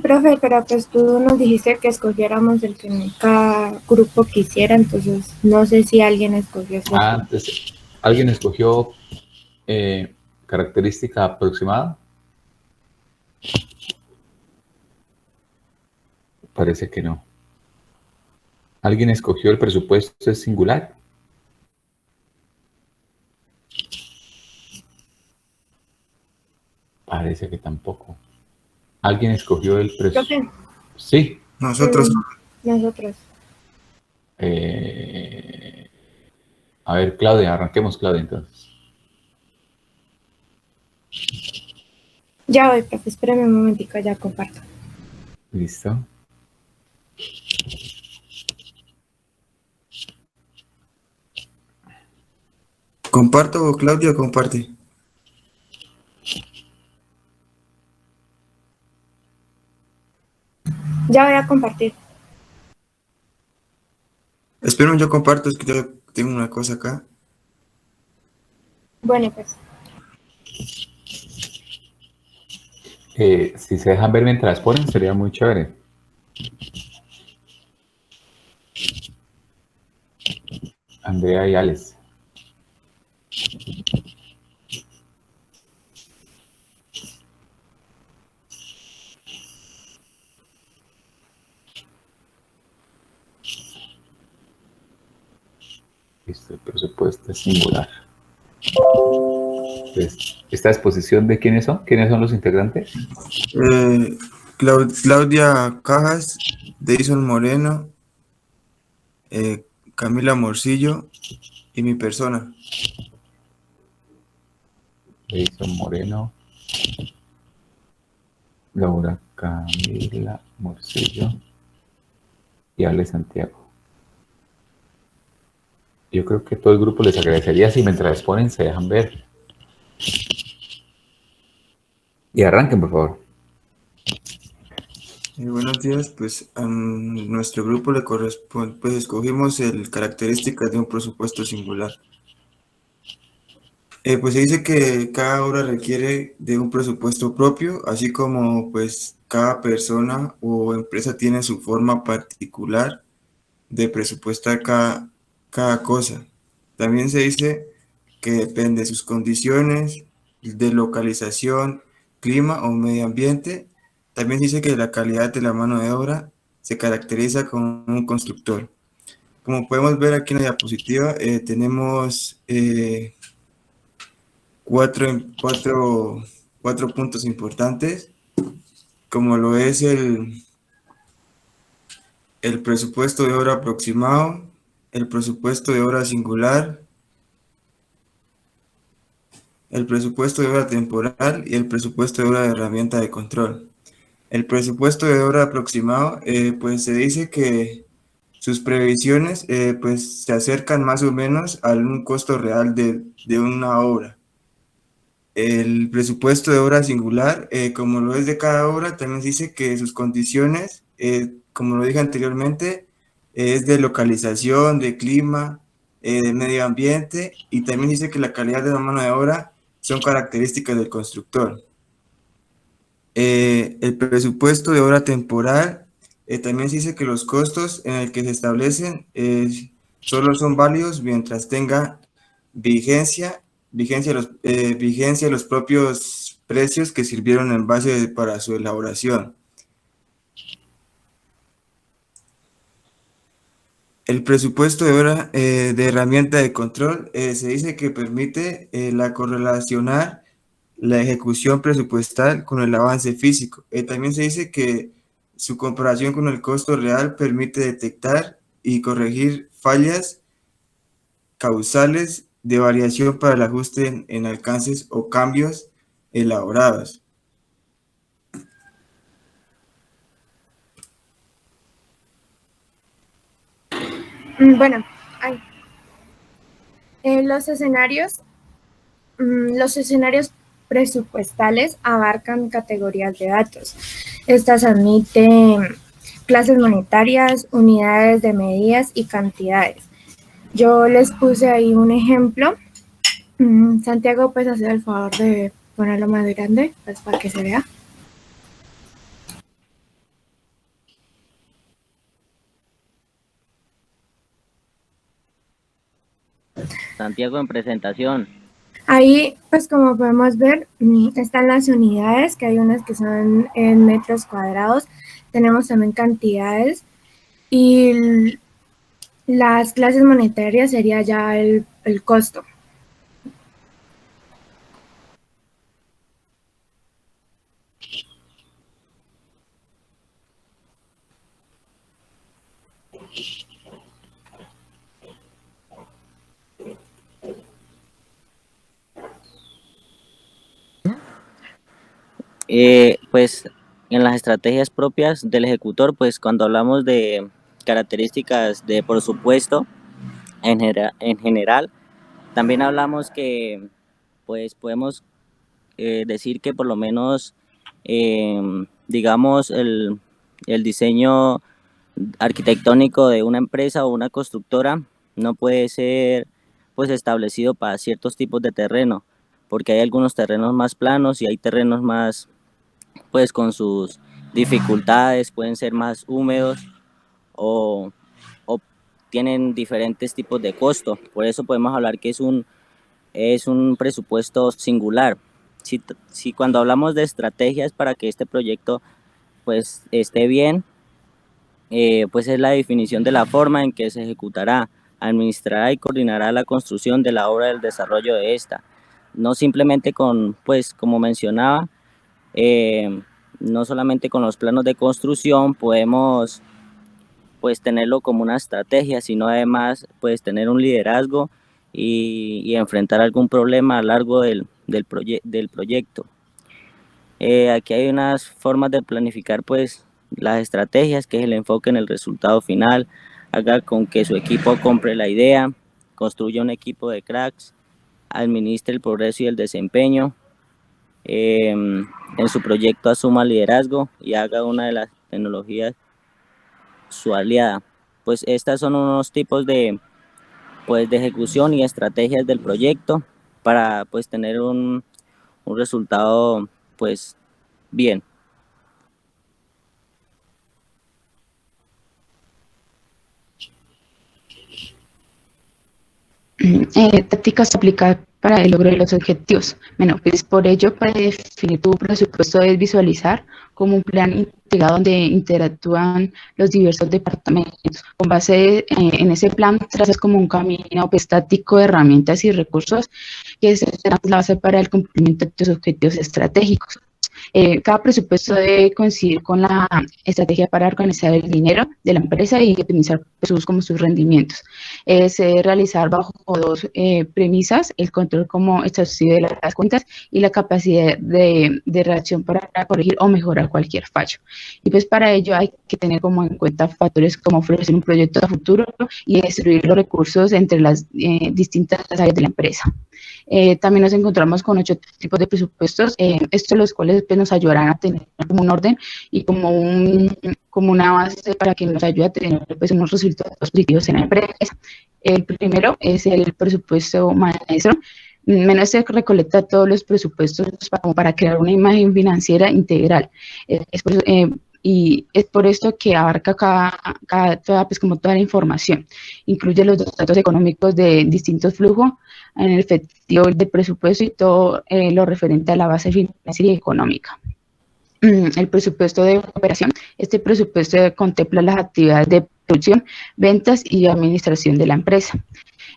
profe, pero pues tú nos dijiste que escogiéramos el que cada grupo quisiera, entonces no sé si alguien escogió ese. Entonces, ¿alguien escogió característica aproximada? Parece que no. ¿Alguien escogió el presupuesto es singular? Parece que tampoco. ¿Alguien escogió el presupuesto? Profe, Sí. Nosotros. nosotros. A ver, Claudia, arranquemos, Claudia, entonces. Ya voy, profe, espérame un momentico, ya comparto. Listo. ¿Comparto o Claudia comparte? Ya voy a compartir. Esperen, yo comparto, es que yo tengo una cosa acá. Bueno, pues. Si se dejan ver mientras ponen, sería muy chévere. Andrea y Alex. Listo, el presupuesto es singular. Entonces, ¿esta exposición de quiénes son? ¿Quiénes son los integrantes? Claudia Cajas, Deison Moreno, Camila Morcillo y mi persona. Edison Moreno, Laura Camila Morcillo y Ale Santiago. Yo creo que todo el grupo les agradecería si mientras ponen se dejan ver. Y arranquen, por favor. Buenos días, pues a nuestro grupo le corresponde, pues escogimos el características de un presupuesto singular. Pues se dice que cada obra requiere de un presupuesto propio, así como pues cada persona o empresa tiene su forma particular de presupuestar cada cosa. También se dice que depende de sus condiciones de localización, clima o medio ambiente. También dice que la calidad de la mano de obra se caracteriza con un constructor. Como podemos ver aquí en la diapositiva, tenemos cuatro puntos importantes, como lo es el presupuesto de obra aproximado, el presupuesto de obra singular, el presupuesto de obra temporal y el presupuesto de obra de herramienta de control. El presupuesto de obra aproximado, pues se dice que sus previsiones pues se acercan más o menos a un costo real de una obra. El presupuesto de obra singular, como lo es de cada obra, también dice que sus condiciones, como lo dije anteriormente, es de localización, de clima, de medio ambiente, y también dice que la calidad de la mano de obra son características del constructor. El presupuesto de obra temporal, también se dice que los costos en el que se establecen solo son válidos mientras tenga vigencia los propios precios que sirvieron en base para su elaboración. El presupuesto de obra de herramienta de control se dice que permite la correlacionar la ejecución presupuestal con el avance físico. También se dice que su comparación con el costo real permite detectar y corregir fallas causales de variación para el ajuste en alcances o cambios elaborados. Bueno, los escenarios presupuestales abarcan categorías de datos. Estas admiten clases monetarias, unidades de medidas y cantidades. Yo les puse ahí un ejemplo. Santiago, ¿puedes hacer el favor de ponerlo más grande pues, para que se vea? Santiago en presentación. Ahí, pues como podemos ver, están las unidades, que hay unas que son en metros cuadrados, tenemos también cantidades y las clases monetarias sería ya el costo. Pues en las estrategias propias del ejecutor, pues cuando hablamos de características de presupuesto en general, también hablamos que pues podemos decir que por lo menos digamos el diseño arquitectónico de una empresa o una constructora no puede ser pues establecido para ciertos tipos de terreno, porque hay algunos terrenos más planos y hay terrenos más pues con sus dificultades, pueden ser más húmedos o, o tienen diferentes tipos de costo. Por eso podemos hablar que es un presupuesto singular. Si cuando hablamos de estrategias para que este proyecto pues esté bien, pues es la definición de la forma en que se ejecutará, administrará y coordinará la construcción de la obra del desarrollo de esta. No simplemente con, pues como mencionaba, no solamente con los planos de construcción podemos pues tenerlo como una estrategia, sino además pues tener un liderazgo y enfrentar algún problema a lo largo del proyecto. Aquí hay unas formas de planificar pues las estrategias, que es el enfoque en el resultado final, haga con que su equipo compre la idea, construya un equipo de cracks, administre el progreso y el desempeño, en su proyecto asuma liderazgo y haga una de las tecnologías su aliada. Pues estas son unos tipos pues, de ejecución y estrategias del proyecto para pues tener un resultado pues bien. Tácticas aplicadas para el logro de los objetivos. Bueno, pues por ello, para definir tu presupuesto debes visualizar como un plan integrado donde interactúan los diversos departamentos. Con base en ese plan, trazas como un camino estático de herramientas y recursos que serán la base para el cumplimiento de tus objetivos estratégicos. Cada presupuesto debe coincidir con la estrategia para organizar el dinero de la empresa y optimizar sus rendimientos. Se debe realizar bajo dos premisas: el control como exhaustivo de las cuentas y la capacidad de reacción para corregir o mejorar cualquier fallo. Y pues para ello hay que tener como en cuenta factores como ofrecer un proyecto a futuro y distribuir los recursos entre las distintas áreas de la empresa. También nos encontramos con 8 tipos de presupuestos, estos los cuales pues, nos ayudarán a tener como un orden y como una base para que nos ayude a tener pues, unos resultados positivos en la empresa. El primero es el presupuesto maestro. Menos se recolecta todos los presupuestos como para crear una imagen financiera integral. Y es por esto que abarca pues como toda la información. Incluye los datos económicos de distintos flujos, en el efectivo del presupuesto y todo lo referente a la base financiera y económica. El presupuesto de operación. Este presupuesto contempla las actividades de producción, ventas y administración de la empresa.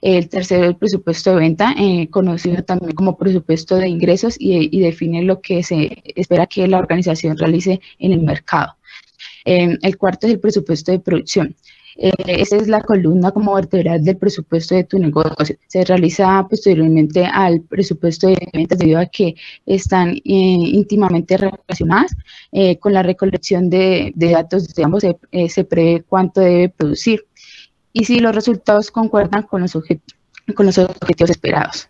El tercero, el presupuesto de venta, conocido también como presupuesto de ingresos y define lo que se espera que la organización realice en el mercado. El cuarto es el presupuesto de producción. Esa es la columna como vertebral del presupuesto de tu negocio. Se realiza posteriormente al presupuesto de ventas debido a que están íntimamente relacionadas con la recolección de datos de ambos. Se prevé cuánto debe producir y si los resultados concuerdan con los objetivos esperados.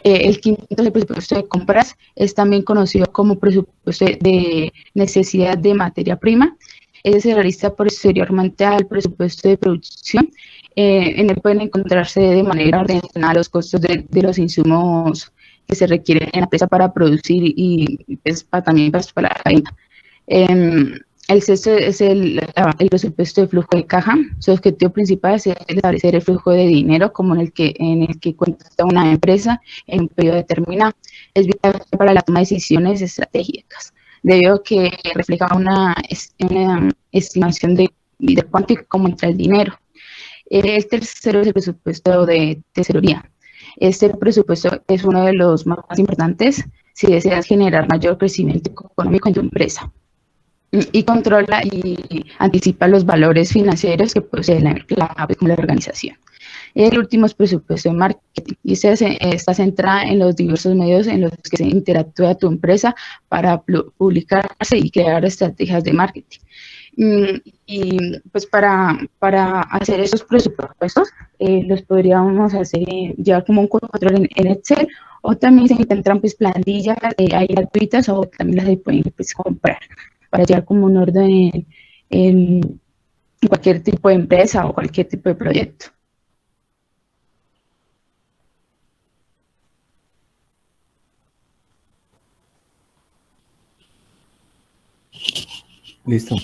El quinto es el presupuesto de compras, es también conocido como presupuesto de necesidad de materia prima. Ese se realiza posteriormente al presupuesto de producción. En él pueden encontrarse de manera ordenada los costos de los insumos que se requieren en la empresa para producir y pues, también para la venta. El sexto es el presupuesto de flujo de caja. Su objetivo principal es establecer el flujo de dinero como en el que cuenta una empresa en un periodo determinado. Es vital para la toma de decisiones estratégicas, debido a que refleja una estimación de cuánto y cómo entra el dinero. El tercero es el presupuesto de tesorería. Este presupuesto es uno de los más importantes si deseas generar mayor crecimiento económico en tu empresa y controla y anticipa los valores financieros que posee la organización. El último es presupuesto de marketing y está centrada en los diversos medios en los que se interactúa tu empresa para publicarse y crear estrategias de marketing. Y pues para hacer esos presupuestos los podríamos hacer ya como un control en Excel, o también se encuentran pues plantillas ahí gratuitas, o también las pueden pues comprar para llevar como un orden en cualquier tipo de empresa o cualquier tipo de proyecto. Listo.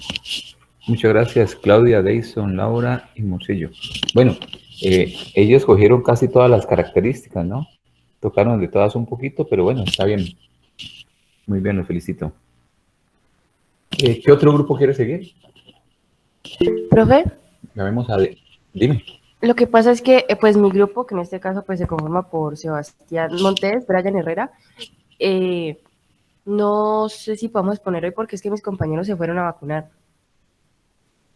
Muchas gracias, Claudia, Deison, Laura y Morcillo. Bueno, ellos cogieron casi todas las características, ¿no? Tocaron de todas un poquito, pero bueno, está bien. Muy bien, los felicito. ¿Qué otro grupo quiere seguir? Profe, Llamemos a... Dime. lo que pasa es que pues mi grupo, que en este caso pues se conforma por Sebastián Montes, Brian Herrera, eh, no sé si podemos poner hoy porque es que mis compañeros se fueron a vacunar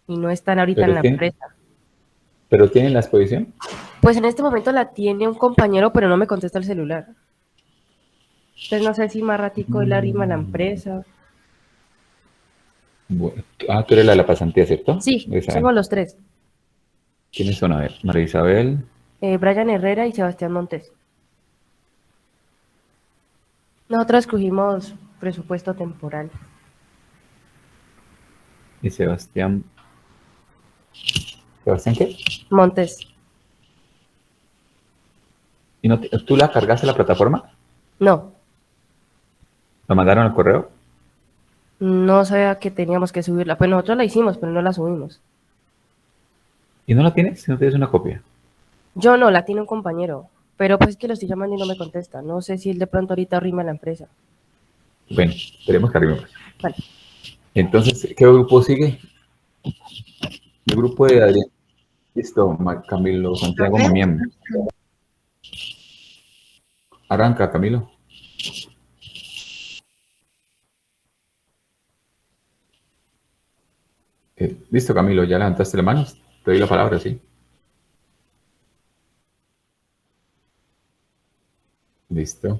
y no están ahorita en ¿Pero la tienen, empresa. pero tienen la exposición? Pues en este momento la tiene un compañero, pero no me contesta el celular. Entonces no sé si más ratico él arrima a la empresa. Bueno, tú eres la de la pasantía, ¿cierto? Sí, Esa. somos los tres, ¿Quiénes son? A ver, María Isabel. Brian Herrera y Sebastián Montes. Nosotros escogimos presupuesto temporal. Y Sebastián. ¿Sebastián qué? Montes, ¿Y no tú la cargaste a la plataforma? no, ¿Lo mandaron al correo? no sabía que teníamos que subirla. Pues nosotros la hicimos, pero no la subimos. ¿Y no la tienes? Si no tienes una copia. Yo no, la tiene un compañero, pero pues es que lo estoy llamando y no me contesta. No sé si él de pronto ahorita arrima a la empresa. Bueno, esperemos que arribemos. Vale. Entonces, ¿qué grupo sigue? El grupo de Adrián. Listo, Camilo Santiago Mamián. Arranca, Camilo. Listo, Camilo, ya levantaste las manos. Te doy la palabra, sí. Listo.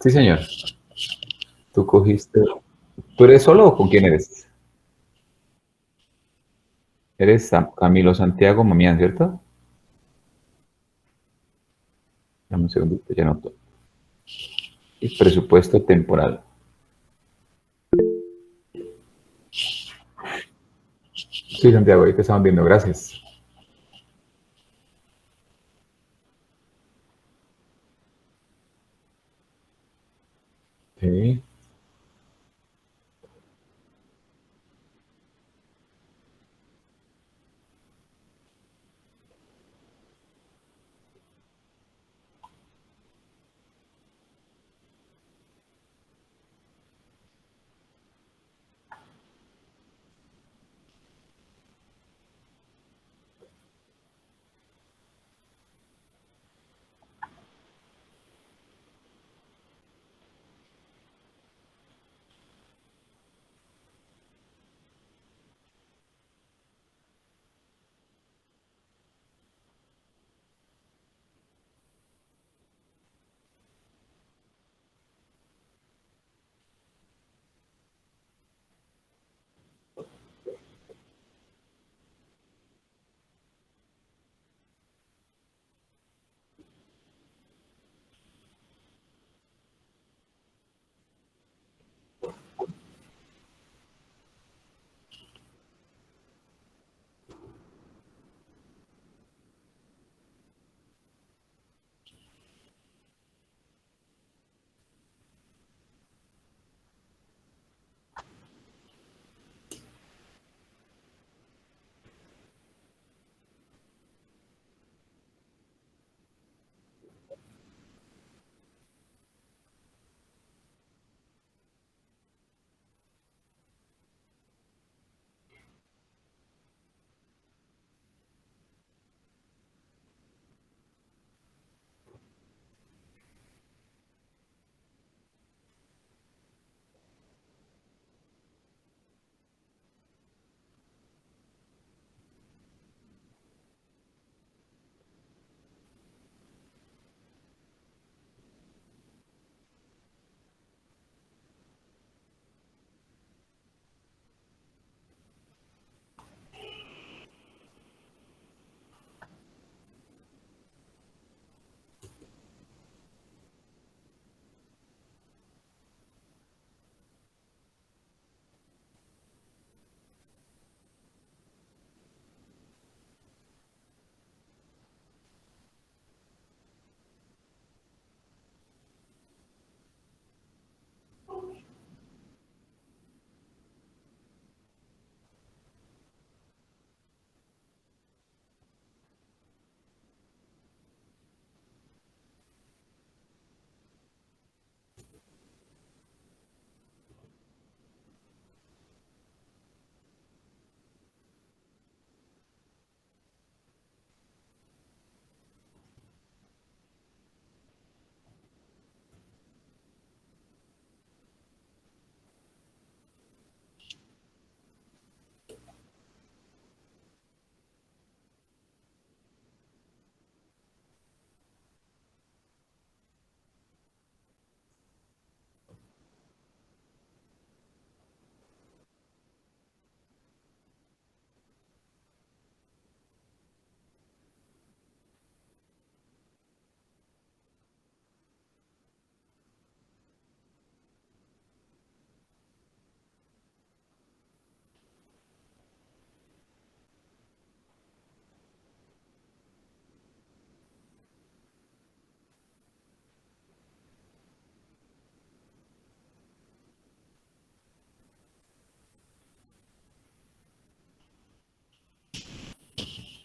Sí, señor. Tú cogiste. ¿Tú eres solo o con quién eres? Eres Camilo Santiago Mamián, ¿cierto? Dame un segundito, ya noto. Y presupuesto temporal. Sí, Santiago, ahí te estamos viendo, gracias. Sí.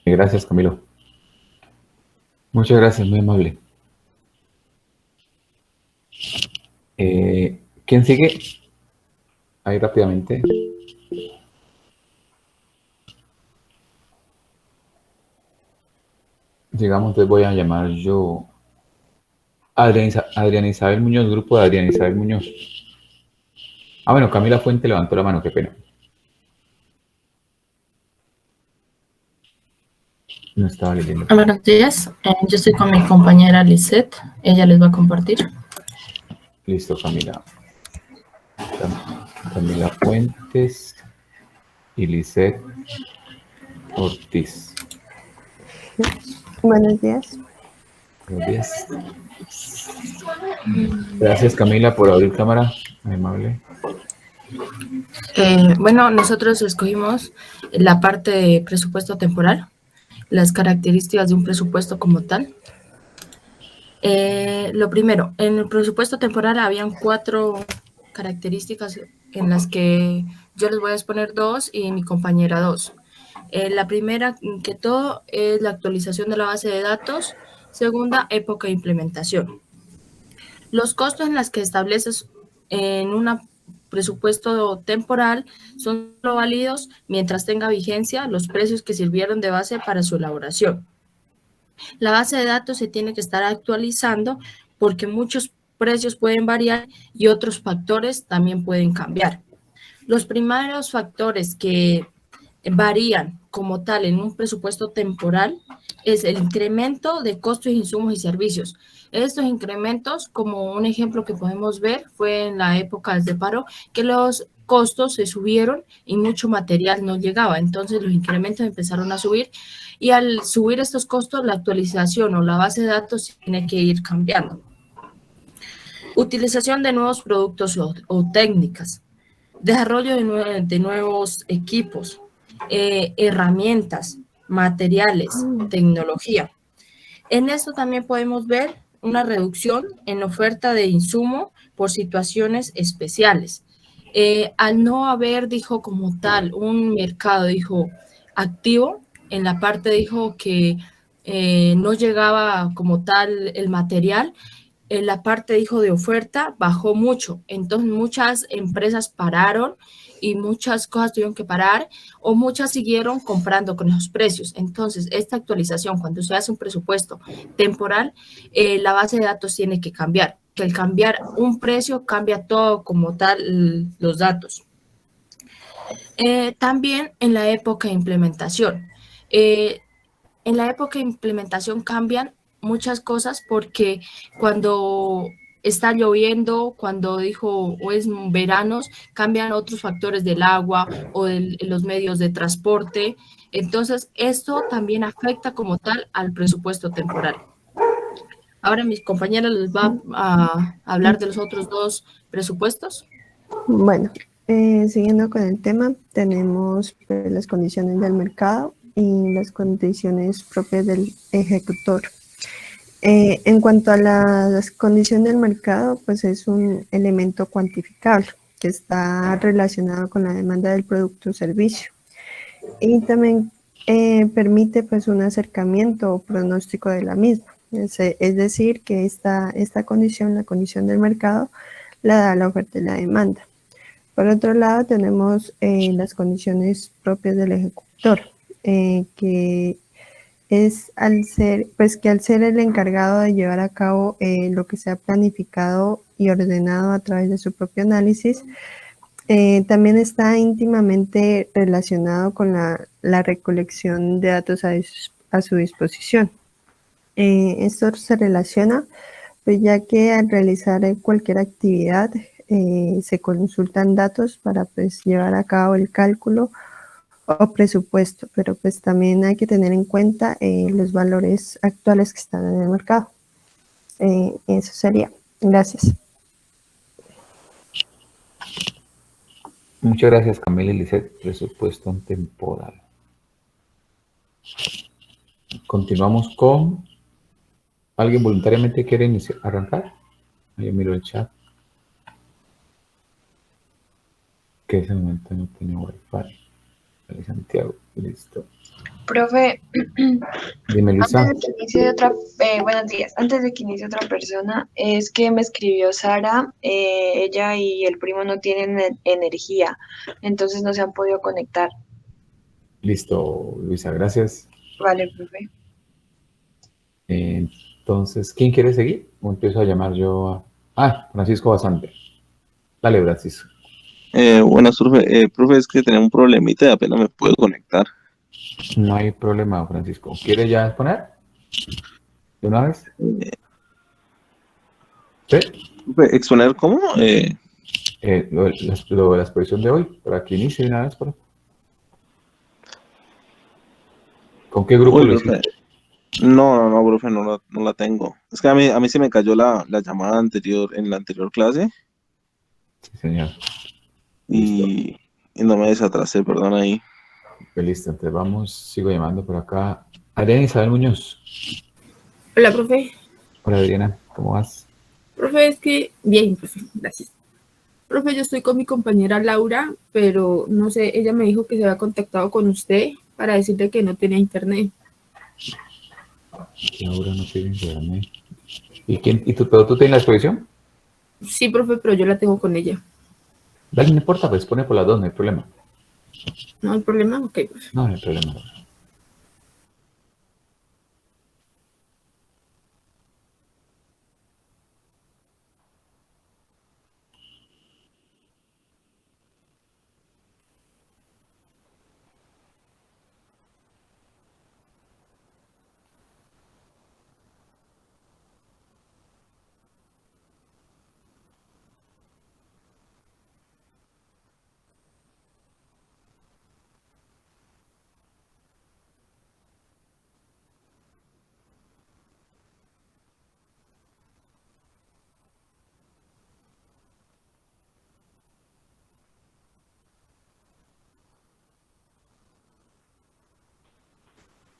Gracias, Camilo. Muchas gracias, muy amable. ¿Quién sigue? Ahí rápidamente. Llegamos, entonces voy a llamar yo a Adriana Isabel Muñoz, grupo de Adriana Isabel Muñoz. Ah, bueno, Camila Fuente levantó la mano, qué pena. No estaba leyendo. Buenos días, yo estoy con mi compañera Lisette, ella les va a compartir. Listo, Camila. Camila Fuentes y Lisette Ortiz. Buenos días. Buenos días. Gracias, Camila, por abrir cámara. Muy amable. Bueno, nosotros escogimos la parte de presupuesto temporal, las características de un presupuesto como tal. Lo primero, en el presupuesto temporal habían 4 características en las que yo les voy a exponer 2 y mi compañera 2. La primera que todo es la actualización de la base de datos. Segunda, época de implementación. Los costos en las que estableces en un presupuesto temporal son solo válidos mientras tenga vigencia los precios que sirvieron de base para su elaboración. La base de datos se tiene que estar actualizando porque muchos precios pueden variar y otros factores también pueden cambiar. Los primeros factores que varían como tal en un presupuesto temporal es el incremento de costos, insumos y servicios. Estos incrementos, como un ejemplo que podemos ver, fue en la época de paro, que los costos se subieron y mucho material no llegaba. Entonces los incrementos empezaron a subir y al subir estos costos, la actualización o la base de datos tiene que ir cambiando. Utilización de nuevos productos o técnicas. Desarrollo de nuevos equipos, herramientas, materiales, tecnología. En esto también podemos ver una reducción en oferta de insumo por situaciones especiales. Al no haber, dijo, como tal, un mercado, dijo, activo, en la parte dijo que no llegaba como tal el material, en la parte, dijo, de oferta bajó mucho. Entonces, muchas empresas pararon y muchas cosas tuvieron que parar o muchas siguieron comprando con esos precios. Entonces, esta actualización, cuando se hace un presupuesto temporal, la base de datos tiene que cambiar. Que al cambiar un precio, cambia todo como tal los datos. También en la época de implementación. En la época de implementación cambian muchas cosas porque cuando está lloviendo, cuando dijo o es veranos, cambian otros factores del agua o de los medios de transporte. Entonces, esto también afecta como tal al presupuesto temporal. Ahora mis compañeras les va a hablar de los otros 2 presupuestos. Bueno, siguiendo con el tema, tenemos las condiciones del mercado y las condiciones propias del ejecutor. En cuanto a las condiciones del mercado, pues es un elemento cuantificable que está relacionado con la demanda del producto o servicio y también permite pues un acercamiento o pronóstico de la misma. Es decir, que esta condición, la condición del mercado, la da la oferta y la demanda. Por otro lado, tenemos las condiciones propias del ejecutor, que es al ser el encargado de llevar a cabo lo que se ha planificado y ordenado a través de su propio análisis, también está íntimamente relacionado con la recolección de datos a su disposición. Esto se relaciona, pues ya que al realizar cualquier actividad se consultan datos para pues llevar a cabo el cálculo o presupuesto, pero pues también hay que tener en cuenta los valores actuales que están en el mercado. Eso sería. Gracias. Muchas gracias, Camila y Lisette. Presupuesto temporal. Continuamos con... ¿Alguien voluntariamente quiere arrancar? Yo miro el chat. Que ese momento no tiene wifi. Santiago, listo. Profe, Dime, Luisa. antes de que inicie buenos días. Antes de que inicie otra persona, es que me escribió Sara, ella y el primo no tienen energía, entonces no se han podido conectar. Listo, Luisa, gracias. Vale, profe. Entonces, ¿quién quiere seguir? ¿O empiezo a llamar yo a... Ah, Francisco Basante. Dale, Francisco. Buenas, profe. Profe, es que tenía un problemita y apenas me puedo conectar. No hay problema, Francisco. ¿Quiere ya exponer? ¿De una vez? ¿Sí? Profe, ¿exponer cómo? Lo de la exposición de hoy, para que inicie de una vez. ¿Con qué grupo lo profe. hiciste? No, profe, no la tengo. Es que a mí se me cayó la llamada anterior, en la anterior clase. Sí, señor. Y no me desatrasé, perdón ahí. Pues listo, entonces vamos, sigo llamando por acá. Adriana Isabel Muñoz. Hola, profe. Hola, Adriana, ¿cómo vas? Profe, es que... Bien, profe, gracias. Profe, yo estoy con mi compañera Laura, pero no sé, ella me dijo que se había contactado con usted para decirle que no tenía internet. Laura no tiene internet. ¿Pero tú tienes la exposición? Sí, profe, pero yo la tengo con ella. Dale, no importa, pues pone por las dos, no hay problema. ¿No hay problema? Ok, profe. No hay problema.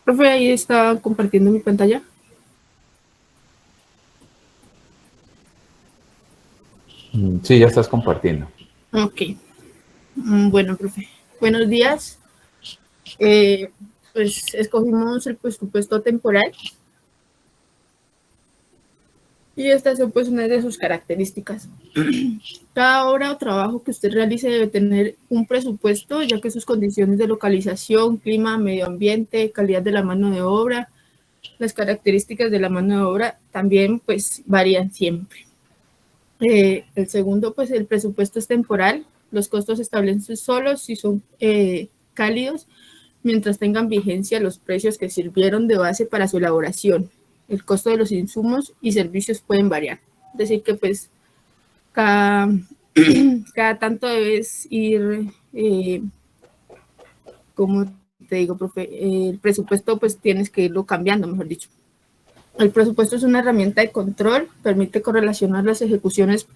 Profe, ahí está compartiendo mi pantalla. Sí, ya estás compartiendo. Ok. Bueno, profe. Buenos días. Pues escogimos el presupuesto temporal. Y estas son pues una de sus características. Cada obra o trabajo que usted realice debe tener un presupuesto, ya que sus condiciones de localización, clima, medio ambiente, calidad de la mano de obra, las características de la mano de obra también pues varían siempre. El segundo, pues el presupuesto es temporal. Los costos se establecen solos si son cálidos, mientras tengan vigencia los precios que sirvieron de base para su elaboración. El costo de los insumos y servicios pueden variar. Es decir, que pues cada tanto debes ir, como te digo, profe, el presupuesto pues tienes que irlo cambiando, mejor dicho. El presupuesto es una herramienta de control, permite correlacionar las ejecuciones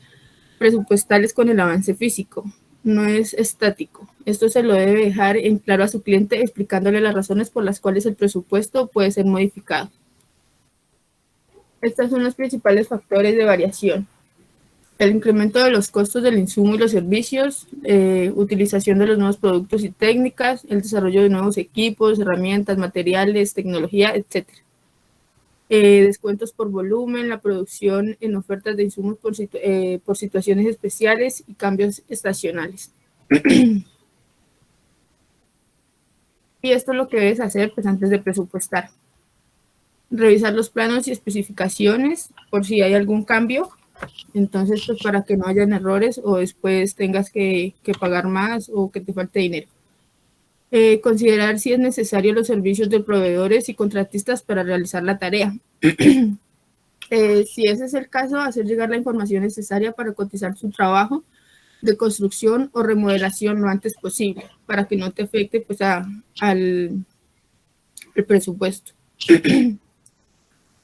presupuestales con el avance físico. No es estático. Esto se lo debe dejar en claro a su cliente explicándole las razones por las cuales el presupuesto puede ser modificado. Estos son los principales factores de variación. El incremento de los costos del insumo y los servicios, utilización de los nuevos productos y técnicas, el desarrollo de nuevos equipos, herramientas, materiales, tecnología, etc. Descuentos por volumen, la producción en ofertas de insumos por situaciones especiales y cambios estacionales. Y esto es lo que debes hacer pues, antes de presupuestar. Revisar los planos y especificaciones por si hay algún cambio. Entonces, pues para que no hayan errores o después tengas que pagar más o que te falte dinero. Considerar si es necesario los servicios de proveedores y contratistas para realizar la tarea. Si ese es el caso, hacer llegar la información necesaria para cotizar su trabajo de construcción o remodelación lo antes posible, para que no te afecte pues, al presupuesto.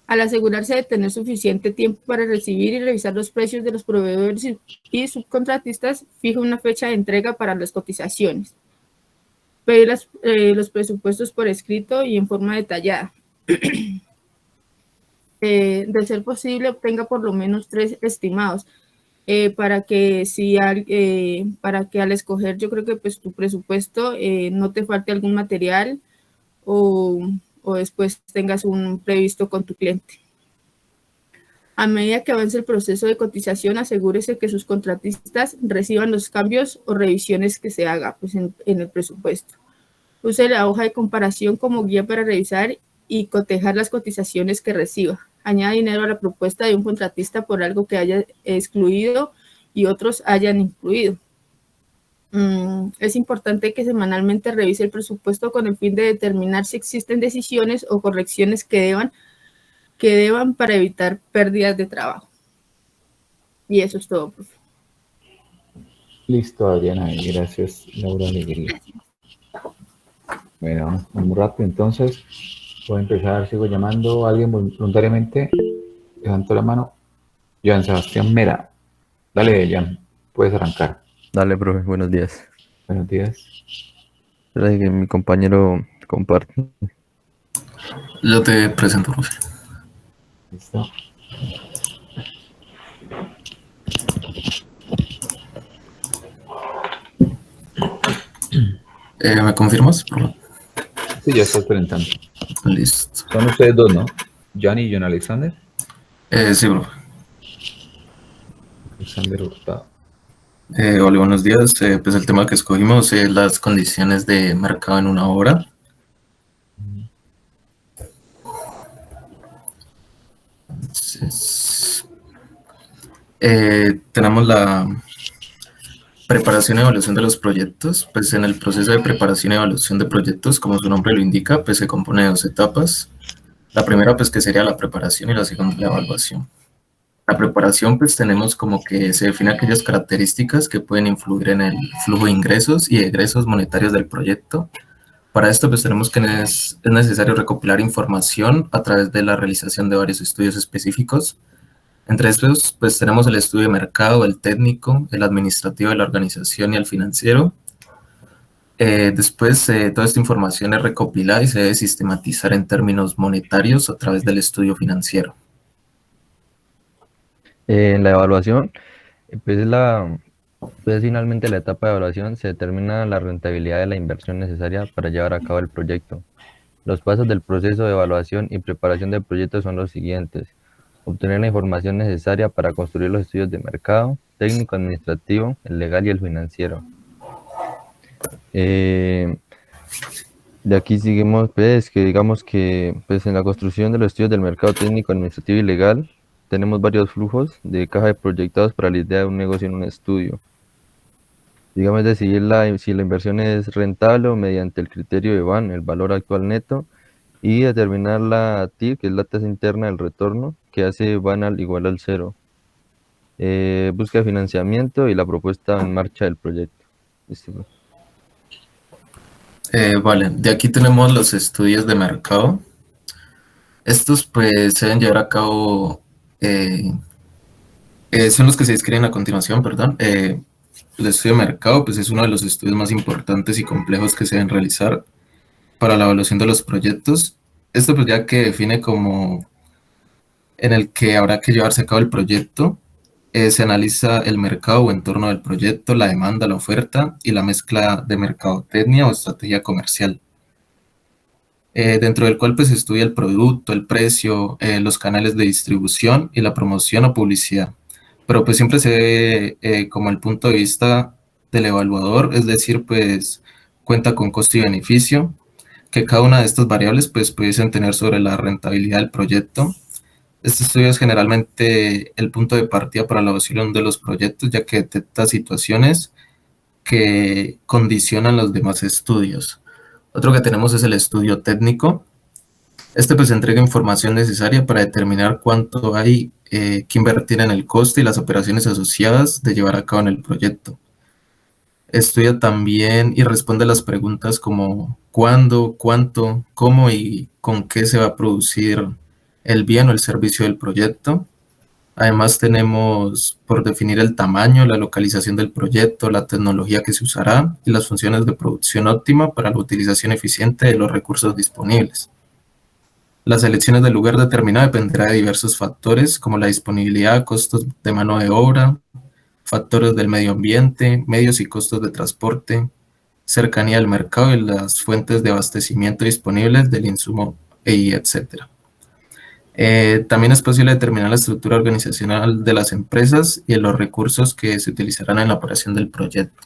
Al asegurarse de tener suficiente tiempo para recibir y revisar los precios de los proveedores y subcontratistas, fija una fecha de entrega para las cotizaciones. Pedir los presupuestos por escrito y en forma detallada. De ser posible, obtenga por lo menos 3 estimados. para que al escoger, yo creo que pues tu presupuesto no te falte algún material o después tengas un previsto con tu cliente. A medida que avance el proceso de cotización, asegúrese que sus contratistas reciban los cambios o revisiones que se haga pues, en el presupuesto. Use la hoja de comparación como guía para revisar y cotejar las cotizaciones que reciba. Añada dinero a la propuesta de un contratista por algo que haya excluido y otros hayan incluido. Es importante que semanalmente revise el presupuesto con el fin de determinar si existen decisiones o correcciones que deban para evitar pérdidas de trabajo. Y eso es todo, profe. Listo, Adriana, y gracias, Laura Alegría. Bueno, muy rápido, entonces voy a empezar, sigo llamando a alguien voluntariamente. Levanto la mano. Joan Sebastián Mera. Dale, Jan, puedes arrancar. Dale, profe, buenos días. Buenos días. Espera que mi compañero comparte. Yo te presento, profe. Listo. ¿Me confirmas, profe? Sí, ya estás presentando. Listo. Son ustedes dos, ¿no? Jan y John Alexander. Sí, profe. Alexander Hurtado. Hola, buenos días. Pues el tema que escogimos es las condiciones de mercado en una obra. Entonces, tenemos la preparación y evaluación de los proyectos. Pues en el proceso de preparación y evaluación de proyectos, como su nombre lo indica, pues se compone de 2 etapas. La primera, pues que sería la preparación, y la segunda, la evaluación. La preparación, pues tenemos como que se define aquellas características que pueden influir en el flujo de ingresos y egresos monetarios del proyecto. Para esto, pues tenemos que es necesario recopilar información a través de la realización de varios estudios específicos. Entre estos, pues tenemos el estudio de mercado, el técnico, el administrativo de la organización y el financiero. Después, toda esta información es recopilada y se debe sistematizar en términos monetarios a través del estudio financiero. En la evaluación, pues finalmente la etapa de evaluación se determina la rentabilidad de la inversión necesaria para llevar a cabo el proyecto. Los pasos del proceso de evaluación y preparación del proyecto son los siguientes: obtener la información necesaria para construir los estudios de mercado, técnico, administrativo, el legal y el financiero. De aquí seguimos, pues, que digamos que pues, en la construcción de los estudios del mercado técnico, administrativo y legal, tenemos varios flujos de caja de proyectados para la idea de un negocio en un estudio. Digamos, decidir si la inversión es rentable o mediante el criterio de VAN, el valor actual neto, y determinar la TIR, que es la tasa interna del retorno, que hace VAN igual al 0. Busca de financiamiento y la propuesta en marcha del proyecto. ¿Listo? Vale, de aquí tenemos los estudios de mercado. Estos pues se deben llevar a cabo, son los que se describen a continuación, perdón. El estudio de mercado pues es uno de los estudios más importantes y complejos que se deben realizar para la evaluación de los proyectos. Esto pues ya que define como en el que habrá que llevarse a cabo el proyecto. Se analiza el mercado o entorno del proyecto, la demanda, la oferta y la mezcla de mercadotecnia o estrategia comercial. Dentro del cual pues se estudia el producto, el precio, los canales de distribución y la promoción o publicidad. Pero pues siempre se ve como el punto de vista del evaluador, es decir, pues cuenta con costo y beneficio, que cada una de estas variables pues pudiesen tener sobre la rentabilidad del proyecto. Este estudio es generalmente el punto de partida para la evaluación de los proyectos, ya que detecta situaciones que condicionan los demás estudios. Otro que tenemos es el estudio técnico. Este pues entrega información necesaria para determinar cuánto hay que invertir en el coste y las operaciones asociadas de llevar a cabo en el proyecto. Estudia también y responde a las preguntas como cuándo, cuánto, cómo y con qué se va a producir el bien o el servicio del proyecto. Además tenemos por definir el tamaño, la localización del proyecto, la tecnología que se usará y las funciones de producción óptima para la utilización eficiente de los recursos disponibles. Las elecciones del lugar determinado dependerá de diversos factores como la disponibilidad, costos de mano de obra, factores del medio ambiente, medios y costos de transporte, cercanía al mercado y las fuentes de abastecimiento disponibles del insumo, y etc. También es posible determinar la estructura organizacional de las empresas y los recursos que se utilizarán en la operación del proyecto.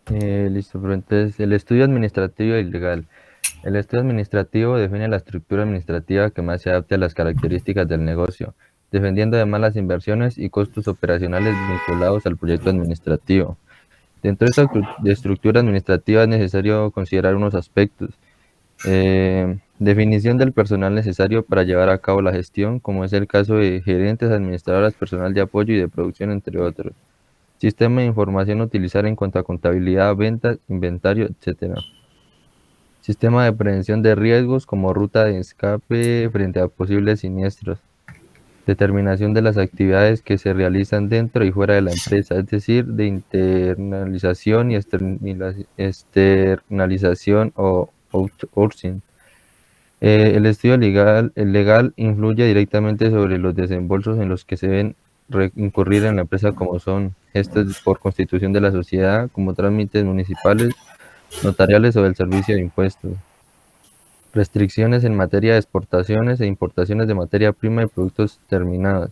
Listo, pero entonces el estudio administrativo y legal. El estudio administrativo define la estructura administrativa que más se adapte a las características del negocio, defendiendo además las inversiones y costos operacionales vinculados al proyecto administrativo. Dentro de esta estructura administrativa es necesario considerar unos aspectos. Definición del personal necesario para llevar a cabo la gestión, como es el caso de gerentes, administradoras, personal de apoyo y de producción, entre otros. Sistema de información a utilizar en cuanto a contabilidad, ventas, inventario, etc. Sistema de prevención de riesgos como ruta de escape frente a posibles siniestros. Determinación de las actividades que se realizan dentro y fuera de la empresa, es decir, de internalización y externalización o outsourcing. El estudio legal influye directamente sobre los desembolsos en los que se deben incurrir en la empresa, como son gestos por constitución de la sociedad, como trámites municipales, notariales o del servicio de impuestos. Restricciones en materia de exportaciones e importaciones de materia prima y productos terminados.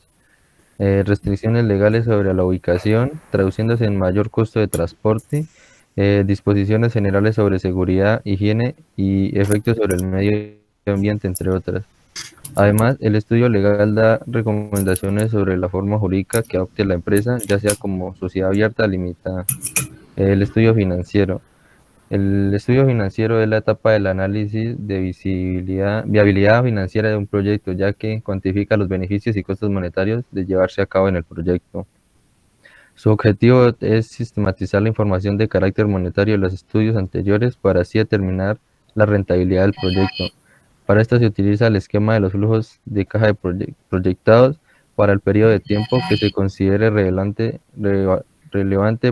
Restricciones legales sobre la ubicación, traduciéndose en mayor costo de transporte. Disposiciones generales sobre seguridad, higiene y efectos sobre el medio ambiente, entre otras. Además, el estudio legal da recomendaciones sobre la forma jurídica que adopte la empresa, ya sea como sociedad abierta o limitada. El estudio financiero. El estudio financiero es la etapa del análisis de viabilidad financiera de un proyecto, ya que cuantifica los beneficios y costos monetarios de llevarse a cabo en el proyecto. Su objetivo es sistematizar la información de carácter monetario de los estudios anteriores para así determinar la rentabilidad del proyecto. Para esto se utiliza el esquema de los flujos de caja proyectados para el periodo de tiempo que se considere relevante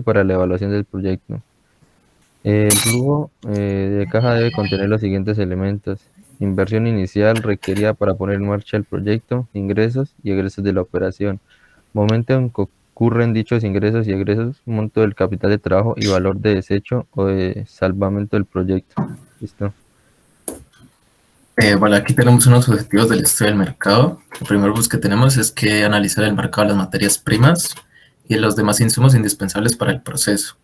para la evaluación del proyecto. El flujo de caja debe contener los siguientes elementos: inversión inicial requerida para poner en marcha el proyecto, ingresos y egresos de la operación, momento en que ocurren dichos ingresos y egresos, monto del capital de trabajo y valor de desecho o de salvamento del proyecto. ¿Listo? Bueno, aquí tenemos unos objetivos del estudio del mercado. El primer que tenemos es que analizar el mercado de las materias primas y los demás insumos indispensables para el proceso.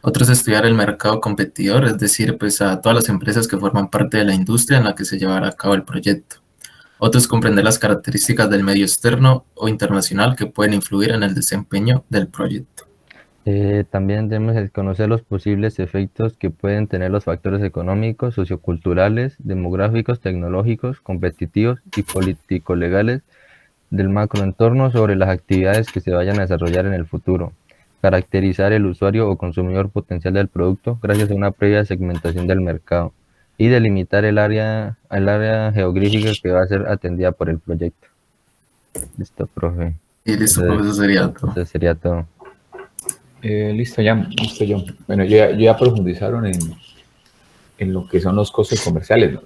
Otro es estudiar el mercado competidor, es decir, pues a todas las empresas que forman parte de la industria en la que se llevará a cabo el proyecto. Otro es comprender las características del medio externo o internacional que pueden influir en el desempeño del proyecto. También debemos conocer los posibles efectos que pueden tener los factores económicos, socioculturales, demográficos, tecnológicos, competitivos y político-legales del macroentorno sobre las actividades que se vayan a desarrollar en el futuro. Caracterizar el usuario o consumidor potencial del producto gracias a una previa segmentación del mercado y delimitar el área geográfica que va a ser atendida por el proyecto. Listo, profe. Y listo, profe, eso sería todo. Eso sería todo. Listo, John. Bueno, ya profundizaron en lo que son los costos comerciales, ¿no?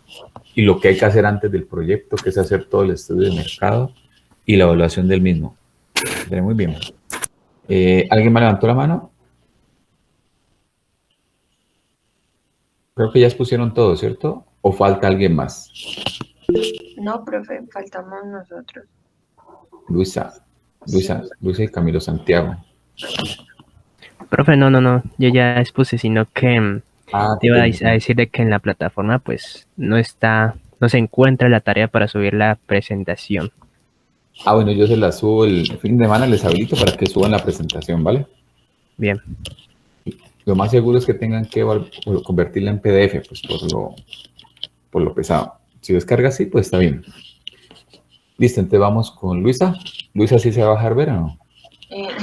Y lo que hay que hacer antes del proyecto, que es hacer todo el estudio de mercado y la evaluación del mismo. Muy bien. ¿Alguien me levantó la mano? Creo que ya expusieron todo, ¿cierto? ¿O falta alguien más? No, profe, faltamos nosotros. Luisa y Camilo Santiago. Profe, no, yo ya expuse, sino que te iba a decir de que en la plataforma pues no se encuentra la tarea para subir la presentación. Bueno, yo se la subo el fin de semana, les habilito para que suban la presentación, ¿vale? Bien. Lo más seguro es que tengan que convertirla en PDF, pues por lo pesado. Si descarga así, pues está bien. Listo, entonces vamos con Luisa. Luisa, ¿sí se va a bajar ver o no?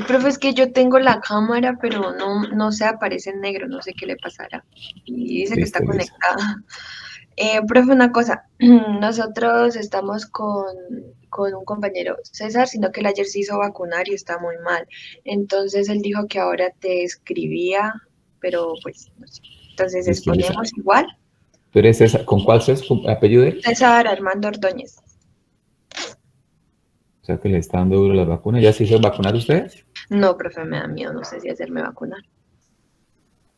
Profe, es que yo tengo la cámara, pero no se aparece en negro, no sé qué le pasará. Y dice que está conectada. Profe, una cosa, nosotros estamos con un compañero, César, sino que él ayer se hizo vacunar y está muy mal. Entonces él dijo que ahora te escribía, pero pues no sé. Entonces exponemos igual. ¿Tú eres César? ¿Con cuál es tu apellido de él? César Armando Ordóñez. O sea que le está dando duro las vacunas. ¿Ya se hizo vacunar ustedes? No, profe, me da miedo, no sé si hacerme vacunar.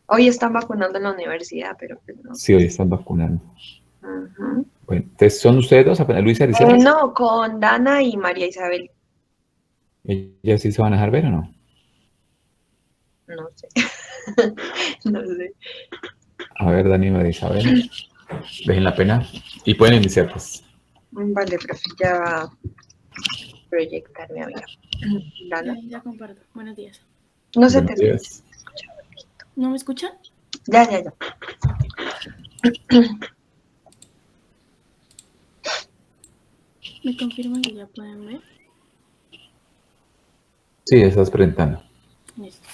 Hoy están vacunando en la universidad, pero pues no Sí, sé. hoy están vacunando. Ujú. Bueno, entonces, ¿son ustedes dos apenas, Luisa Aricela? No, con Dana y María Isabel, ¿Ellas sí se van a dejar ver o no? no sé. No sé. A ver, Dani y María Isabel, dejen la pena y pueden iniciar, pues. Vale, profe, ya va a proyectar mi amiga. Dana. Ya comparto. Buenos días. No se Buenos te escucha. días. ¿No me escuchan? Ya. ¿Me confirman que ya pueden ver? Sí, estás presentando. Listo.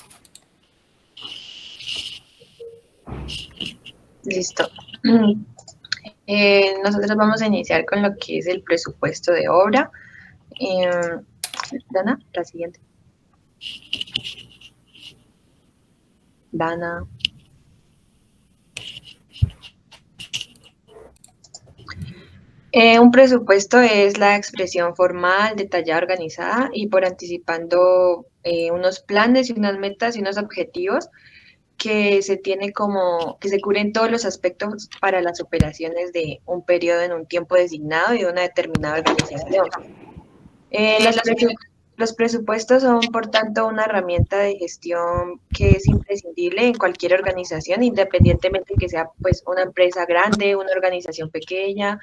Listo. Nosotros vamos a iniciar con lo que es el presupuesto de obra. Dana, la siguiente. Dana. Un presupuesto es la expresión formal, detallada, organizada y por anticipando unos planes y unas metas y unos objetivos que se tiene como, que se cubren todos los aspectos para las operaciones de un periodo en un tiempo designado y de una determinada organización. Los presupuestos son, por tanto, una herramienta de gestión que es imprescindible en cualquier organización, independientemente que sea pues una empresa grande, una organización pequeña,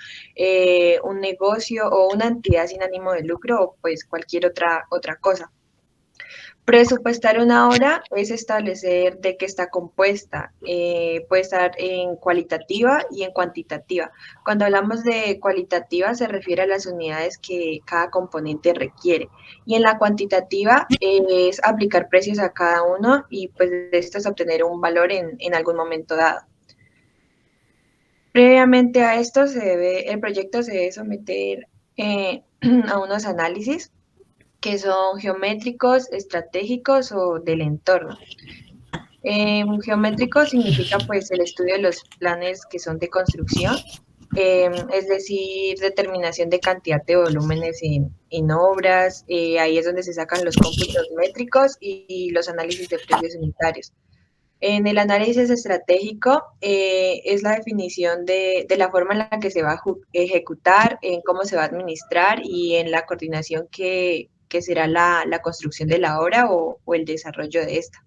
un negocio o una entidad sin ánimo de lucro o pues cualquier otra cosa. Presupuestar una obra es establecer de qué está compuesta, puede estar en cualitativa y en cuantitativa. Cuando hablamos de cualitativa se refiere a las unidades que cada componente requiere y en la cuantitativa es aplicar precios a cada uno y pues de estos obtener un valor en algún momento dado. Previamente a esto el proyecto se debe someter a unos análisis que son geométricos, estratégicos o del entorno. Geométrico significa pues el estudio de los planes que son de construcción, es decir, determinación de cantidad de volúmenes en obras, ahí es donde se sacan los cómputos métricos y los análisis de precios unitarios. En el análisis estratégico es la definición de la forma en la que se va a ejecutar, en cómo se va a administrar y en la coordinación que será la construcción de la obra o el desarrollo de esta.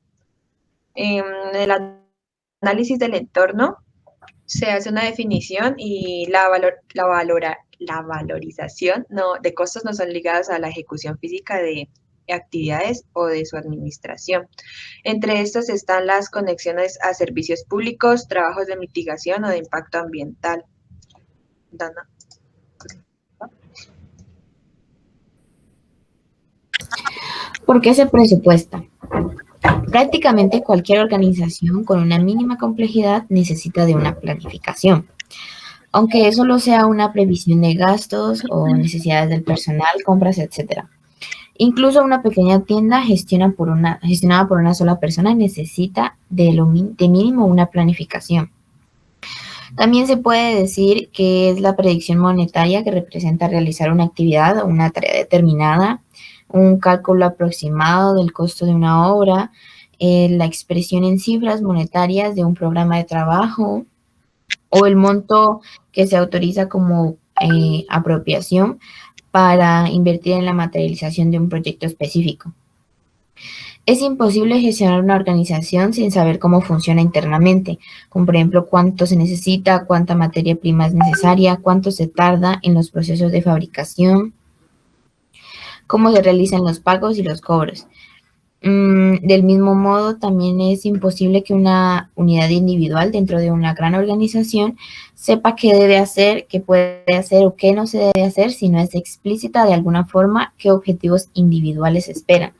En el análisis del entorno se hace una definición y la valorización de costos no son ligados a la ejecución física de actividades o de su administración. Entre estos están las conexiones a servicios públicos, trabajos de mitigación o de impacto ambiental. Dana. ¿Por qué se presupuesta? Prácticamente cualquier organización con una mínima complejidad necesita de una planificación. Aunque eso solo sea una previsión de gastos o necesidades del personal, compras, etc. Incluso una pequeña tienda gestionada por una sola persona necesita de mínimo una planificación. También se puede decir que es la predicción monetaria que representa realizar una actividad o una tarea determinada, un cálculo aproximado del costo de una obra, la expresión en cifras monetarias de un programa de trabajo o el monto que se autoriza como apropiación para invertir en la materialización de un proyecto específico. Es imposible gestionar una organización sin saber cómo funciona internamente, como por ejemplo cuánto se necesita, cuánta materia prima es necesaria, cuánto se tarda en los procesos de fabricación, cómo se realizan los pagos y los cobros. Del mismo modo, también es imposible que una unidad individual dentro de una gran organización sepa qué debe hacer, qué puede hacer o qué no se debe hacer si no es explícita de alguna forma qué objetivos individuales esperan.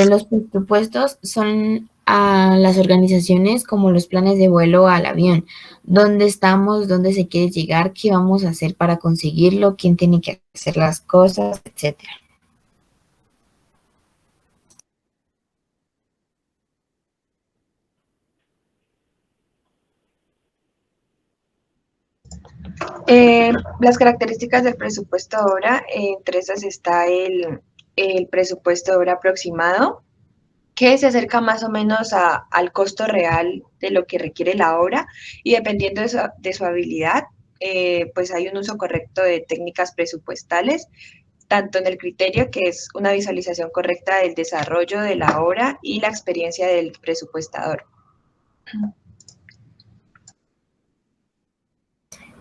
Los presupuestos son a las organizaciones como los planes de vuelo al avión. ¿Dónde estamos? ¿Dónde se quiere llegar? ¿Qué vamos a hacer para conseguirlo? ¿Quién tiene que hacer las cosas? Etcétera. Las características del presupuesto de obra, entre esas está el presupuesto de obra aproximado, que se acerca más o menos al costo real de lo que requiere la obra y dependiendo de su habilidad, pues hay un uso correcto de técnicas presupuestales, tanto en el criterio, que es una visualización correcta del desarrollo de la obra y la experiencia del presupuestador.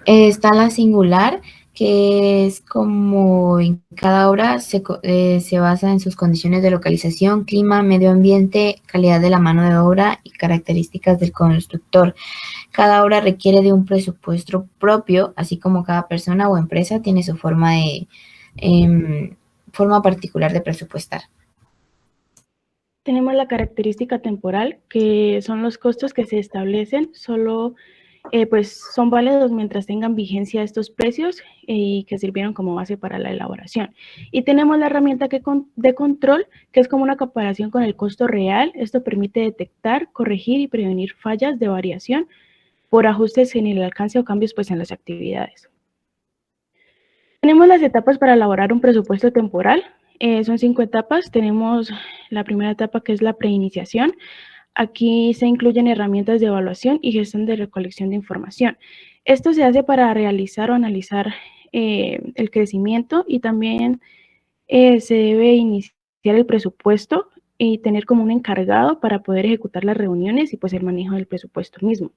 Está la singular, que es como en cada obra se basa en sus condiciones de localización, clima, medio ambiente, calidad de la mano de obra y características del constructor. Cada obra requiere de un presupuesto propio, así como cada persona o empresa tiene su forma particular de presupuestar. Tenemos la característica temporal, que son los costos que se establecen, solo pues son válidos mientras tengan vigencia estos precios y que sirvieron como base para la elaboración. Y tenemos la herramienta de control, que es como una comparación con el costo real. Esto permite detectar, corregir y prevenir fallas de variación por ajustes en el alcance o cambios pues en las actividades. Tenemos las etapas para elaborar un presupuesto temporal. Son 5 etapas. Tenemos la primera etapa, que es la preiniciación. Aquí se incluyen herramientas de evaluación y gestión de recolección de información. Esto se hace para realizar o analizar el crecimiento y también se debe iniciar el presupuesto y tener como un encargado para poder ejecutar las reuniones y pues el manejo del presupuesto mismo.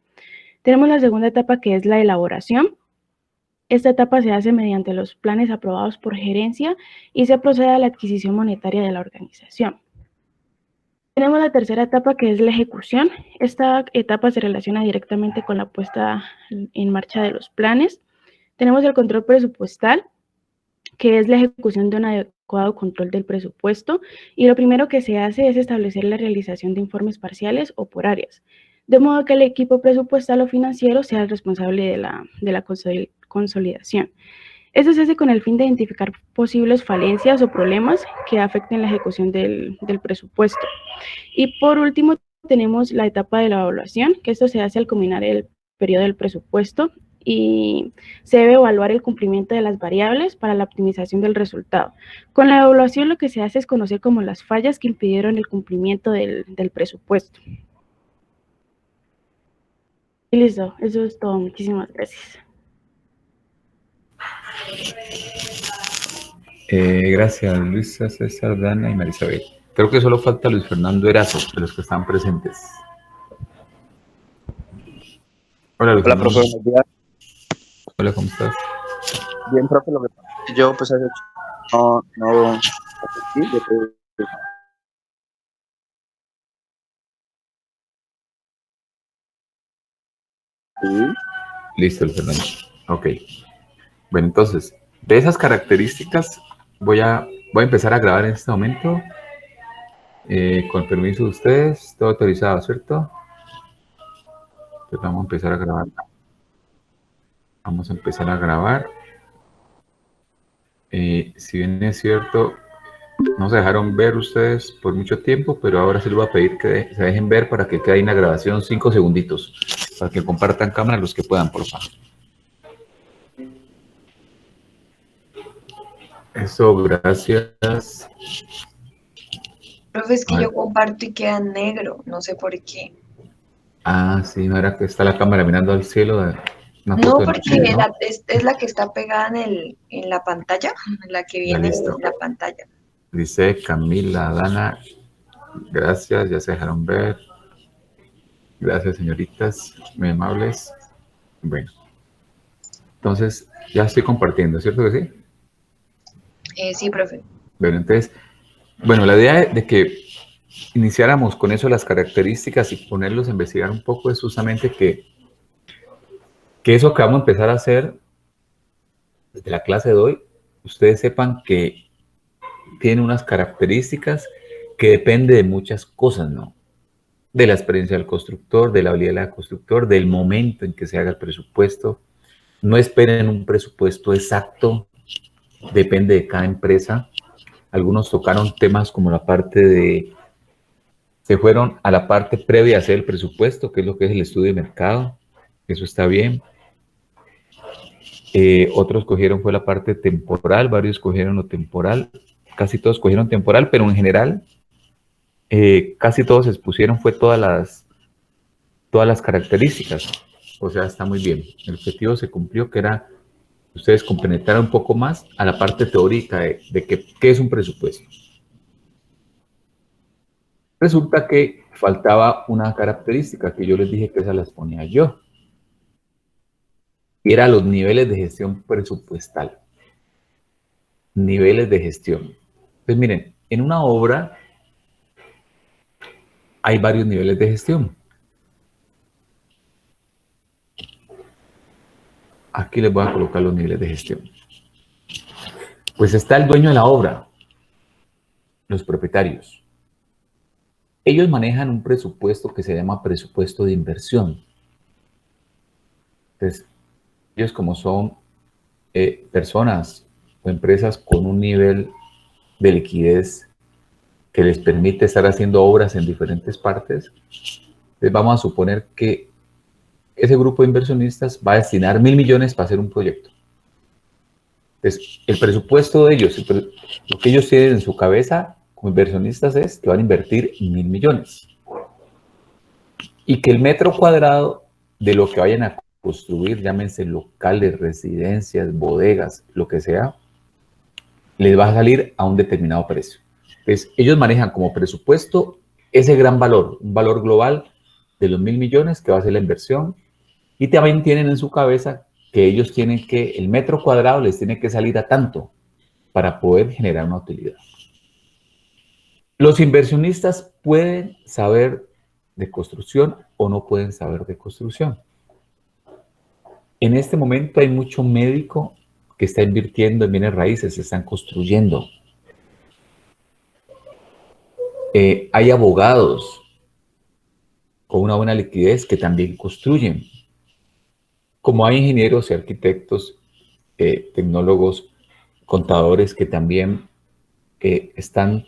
Tenemos la segunda etapa, que es la elaboración. Esta etapa se hace mediante los planes aprobados por gerencia y se procede a la adquisición monetaria de la organización. Tenemos la tercera etapa, que es la ejecución. Esta etapa se relaciona directamente con la puesta en marcha de los planes. Tenemos el control presupuestal, que es la ejecución de un adecuado control del presupuesto. Y lo primero que se hace es establecer la realización de informes parciales o por áreas, de modo que el equipo presupuestal o financiero sea el responsable de la consolidación. Esto se hace con el fin de identificar posibles falencias o problemas que afecten la ejecución del presupuesto. Y por último, tenemos la etapa de la evaluación, que esto se hace al culminar el periodo del presupuesto y se debe evaluar el cumplimiento de las variables para la optimización del resultado. Con la evaluación lo que se hace es conocer como las fallas que impidieron el cumplimiento del presupuesto. Y listo, eso es todo. Muchísimas gracias. Gracias, Luisa, César, Dana y Marisabel. Creo que solo falta Luis Fernando Erazo, de los que están presentes. Hola, Luis Fernando. Profe, buenos días. Hola, ¿cómo estás? Bien, profe, lo que pasa es que yo, pues, no, Listo, Luis Fernando. Ok. Bueno, entonces, de esas características voy a empezar a grabar en este momento. Con permiso de ustedes, todo autorizado, ¿cierto? Entonces vamos a empezar a grabar. Vamos a empezar a grabar. Si bien es cierto, no se dejaron ver ustedes por mucho tiempo, pero ahora sí les voy a pedir que se dejen ver para que quede ahí en la grabación 5 segunditos, para que compartan cámara los que puedan, por favor. Eso, gracias. Profe, es que yo comparto y queda negro, no sé por qué. Ah, sí, no era que está la cámara mirando al cielo. No, porque es la que está pegada en la pantalla, la que viene en la pantalla. Dice Camila, Dana, gracias, ya se dejaron ver. Gracias, señoritas, muy amables. Bueno, entonces ya estoy compartiendo, ¿cierto que sí? Sí, profe. Bueno, entonces, bueno, la idea de que iniciáramos con eso, las características y ponerlos a investigar un poco es justamente que eso que vamos a empezar a hacer desde la clase de hoy, ustedes sepan que tiene unas características que depende de muchas cosas, ¿no? De la experiencia del constructor, de la habilidad del constructor, del momento en que se haga el presupuesto. No esperen un presupuesto exacto, depende de cada empresa. Algunos tocaron temas como la parte de... Se fueron a la parte previa a hacer el presupuesto, que es lo que es el estudio de mercado. Eso está bien. Otros cogieron fue la parte temporal, varios cogieron lo temporal, casi todos cogieron temporal, pero en general casi todos expusieron fue todas las características. O sea, está muy bien. El objetivo se cumplió, que era ustedes compenetraran un poco más a la parte teórica de qué es un presupuesto. Resulta que faltaba una característica que yo les dije que esas las ponía yo. Y era los niveles de gestión presupuestal. Niveles de gestión. Pues miren, en una obra hay varios niveles de gestión. Aquí les voy a colocar los niveles de gestión. Pues está el dueño de la obra, los propietarios. Ellos manejan un presupuesto que se llama presupuesto de inversión. Entonces, ellos como son personas o empresas con un nivel de liquidez que les permite estar haciendo obras en diferentes partes, les vamos a suponer que ese grupo de inversionistas va a destinar 1.000 millones para hacer un proyecto. Entonces, el presupuesto de ellos, lo que ellos tienen en su cabeza como inversionistas es que van a invertir 1.000 millones. Y que el metro cuadrado de lo que vayan a construir, llámense locales, residencias, bodegas, lo que sea, les va a salir a un determinado precio. Entonces, ellos manejan como presupuesto ese gran valor, un valor global de los 1.000 millones que va a ser la inversión. Y también tienen en su cabeza que ellos tienen que, el metro cuadrado les tiene que salir a tanto para poder generar una utilidad. Los inversionistas pueden saber de construcción o no pueden saber de construcción. En este momento hay mucho médico que está invirtiendo en bienes raíces, se están construyendo. Hay abogados con una buena liquidez que también construyen. Como hay ingenieros y arquitectos, tecnólogos, contadores que también están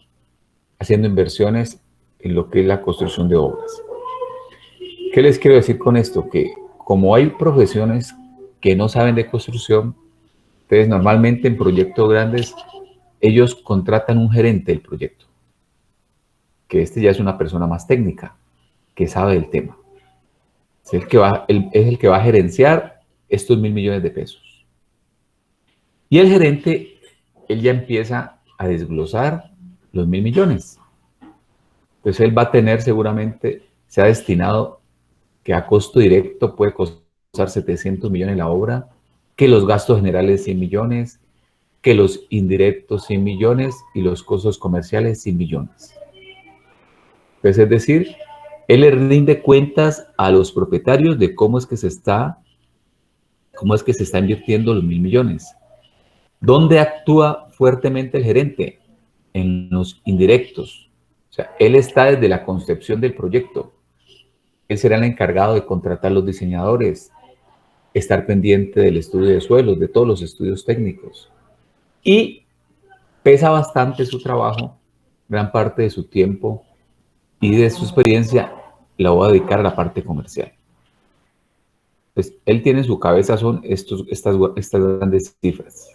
haciendo inversiones en lo que es la construcción de obras. ¿Qué les quiero decir con esto? Que como hay profesiones que no saben de construcción, entonces normalmente en proyectos grandes ellos contratan un gerente del proyecto, que este ya es una persona más técnica, que sabe del tema. Es el que va a gerenciar estos 1.000 millones de pesos. Y el gerente, él ya empieza a desglosar los 1.000 millones. Entonces él va a tener seguramente, se ha destinado que a costo directo puede costar 700 millones la obra, que los gastos generales 100 millones, que los indirectos 100 millones y los costos comerciales 100 millones. Entonces, es decir, él le rinde cuentas a los propietarios de cómo es que se está invirtiendo los 1.000 millones. ¿Dónde actúa fuertemente el gerente? En los indirectos. O sea, él está desde la concepción del proyecto. Él será el encargado de contratar los diseñadores, estar pendiente del estudio de suelos, de todos los estudios técnicos. Y pesa bastante su trabajo, gran parte de su tiempo y de su experiencia la voy a dedicar a la parte comercial. Pues él tiene en su cabeza son estas grandes cifras.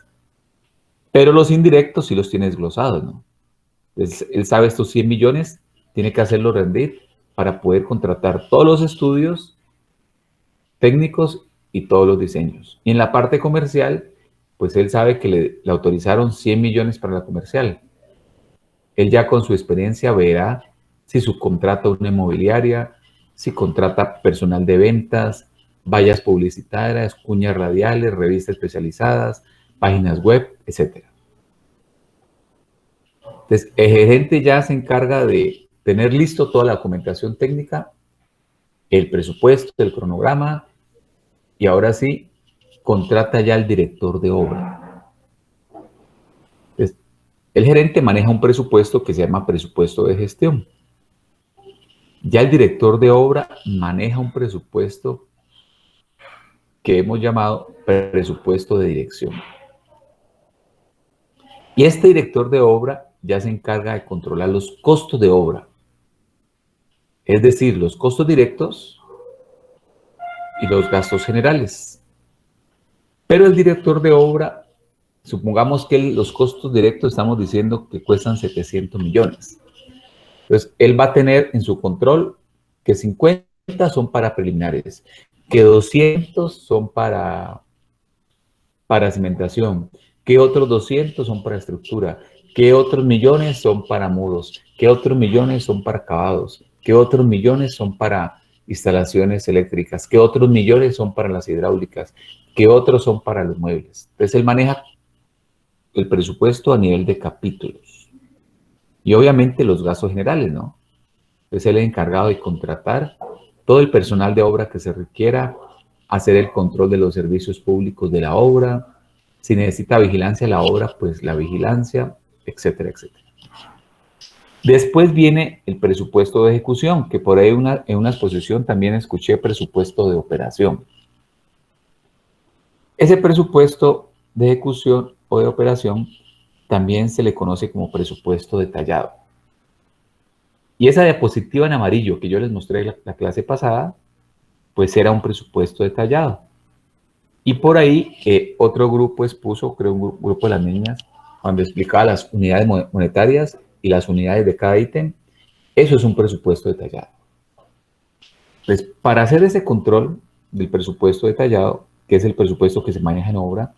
Pero los indirectos sí los tiene desglosados, ¿no? Entonces, él sabe estos 100 millones, tiene que hacerlo rendir para poder contratar todos los estudios técnicos y todos los diseños. Y en la parte comercial, pues él sabe que le autorizaron 100 millones para la comercial. Él ya con su experiencia verá si subcontrata una inmobiliaria, si contrata personal de ventas, vallas publicitarias, cuñas radiales, revistas especializadas, páginas web, etc. Entonces, el gerente ya se encarga de tener listo toda la documentación técnica, el presupuesto, el cronograma, y ahora sí, contrata ya al director de obra. Entonces, el gerente maneja un presupuesto que se llama presupuesto de gestión. Ya el director de obra maneja un presupuesto que hemos llamado presupuesto de dirección. Y este director de obra ya se encarga de controlar los costos de obra. Es decir, los costos directos y los gastos generales. Pero el director de obra, supongamos que los costos directos estamos diciendo que cuestan 700 millones. Entonces, él va a tener en su control que 50 son para preliminares, que 200 son para cimentación, que otros 200 son para estructura, que otros millones son para muros, que otros millones son para acabados, que otros millones son para instalaciones eléctricas, que otros millones son para las hidráulicas, que otros son para los muebles. Entonces, él maneja el presupuesto a nivel de capítulos. Y obviamente los gastos generales, ¿no? Entonces, él es encargado de contratar todo el personal de obra que se requiera, hacer el control de los servicios públicos de la obra, si necesita vigilancia de la obra, pues la vigilancia, etcétera, etcétera. Después viene el presupuesto de ejecución, que por ahí en una exposición también escuché presupuesto de operación. Ese presupuesto de ejecución o de operación también se le conoce como presupuesto detallado. Y esa diapositiva en amarillo que yo les mostré la clase pasada, pues era un presupuesto detallado. Y por ahí otro grupo expuso, creo un grupo de las niñas, cuando explicaba las unidades monetarias y las unidades de cada ítem, eso es un presupuesto detallado. Entonces, para hacer ese control del presupuesto detallado, que es el presupuesto que se maneja en obra,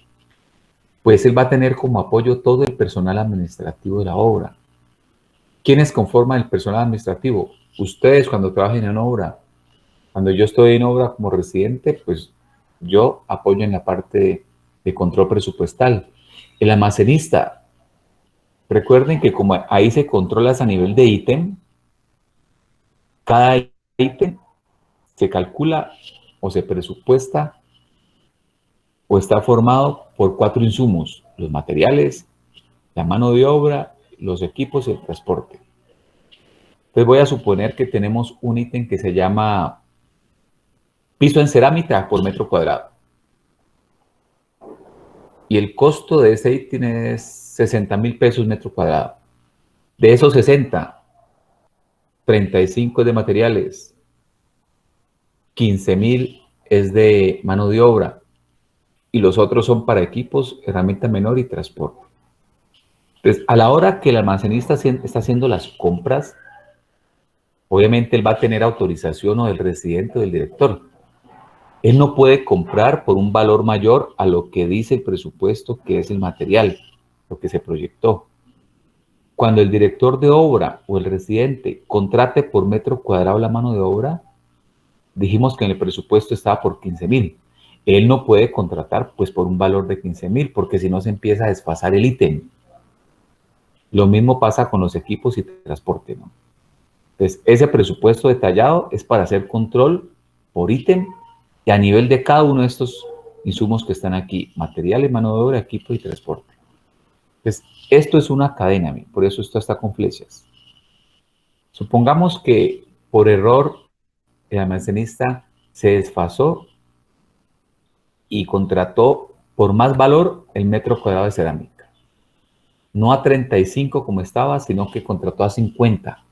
pues él va a tener como apoyo todo el personal administrativo de la obra. ¿Quiénes conforman el personal administrativo? Ustedes cuando trabajen en obra. Cuando yo estoy en obra como residente, pues yo apoyo en la parte de control presupuestal. El almacenista, recuerden que como ahí se controla a nivel de ítem, cada ítem se calcula o se presupuesta o está formado por 4 insumos: los materiales, la mano de obra, los equipos y el transporte. Entonces voy a suponer que tenemos un ítem que se llama piso en cerámica por metro cuadrado. Y el costo de ese ítem es 60.000 pesos metro cuadrado. De esos 60, 35 es de materiales, 15.000 es de mano de obra y los otros son para equipos, herramienta menor y transporte. Entonces, a la hora que el almacenista está haciendo las compras, obviamente él va a tener autorización o del residente o del director. Él no puede comprar por un valor mayor a lo que dice el presupuesto, que es el material, lo que se proyectó. Cuando el director de obra o el residente contrate por metro cuadrado la mano de obra, dijimos que en el presupuesto estaba por 15.000. Él no puede contratar pues por un valor de 15.000 porque si no se empieza a desfasar el ítem. Lo mismo pasa con los equipos y transporte, ¿no? Entonces, ese presupuesto detallado es para hacer control por ítem y a nivel de cada uno de estos insumos que están aquí: materiales, mano de obra, equipo y transporte. Entonces, esto es una cadena, por eso esto está con flechas. Supongamos que por error el almacenista se desfasó y contrató por más valor el metro cuadrado de cerámica. No a 35 como estaba, sino que contrató a 50.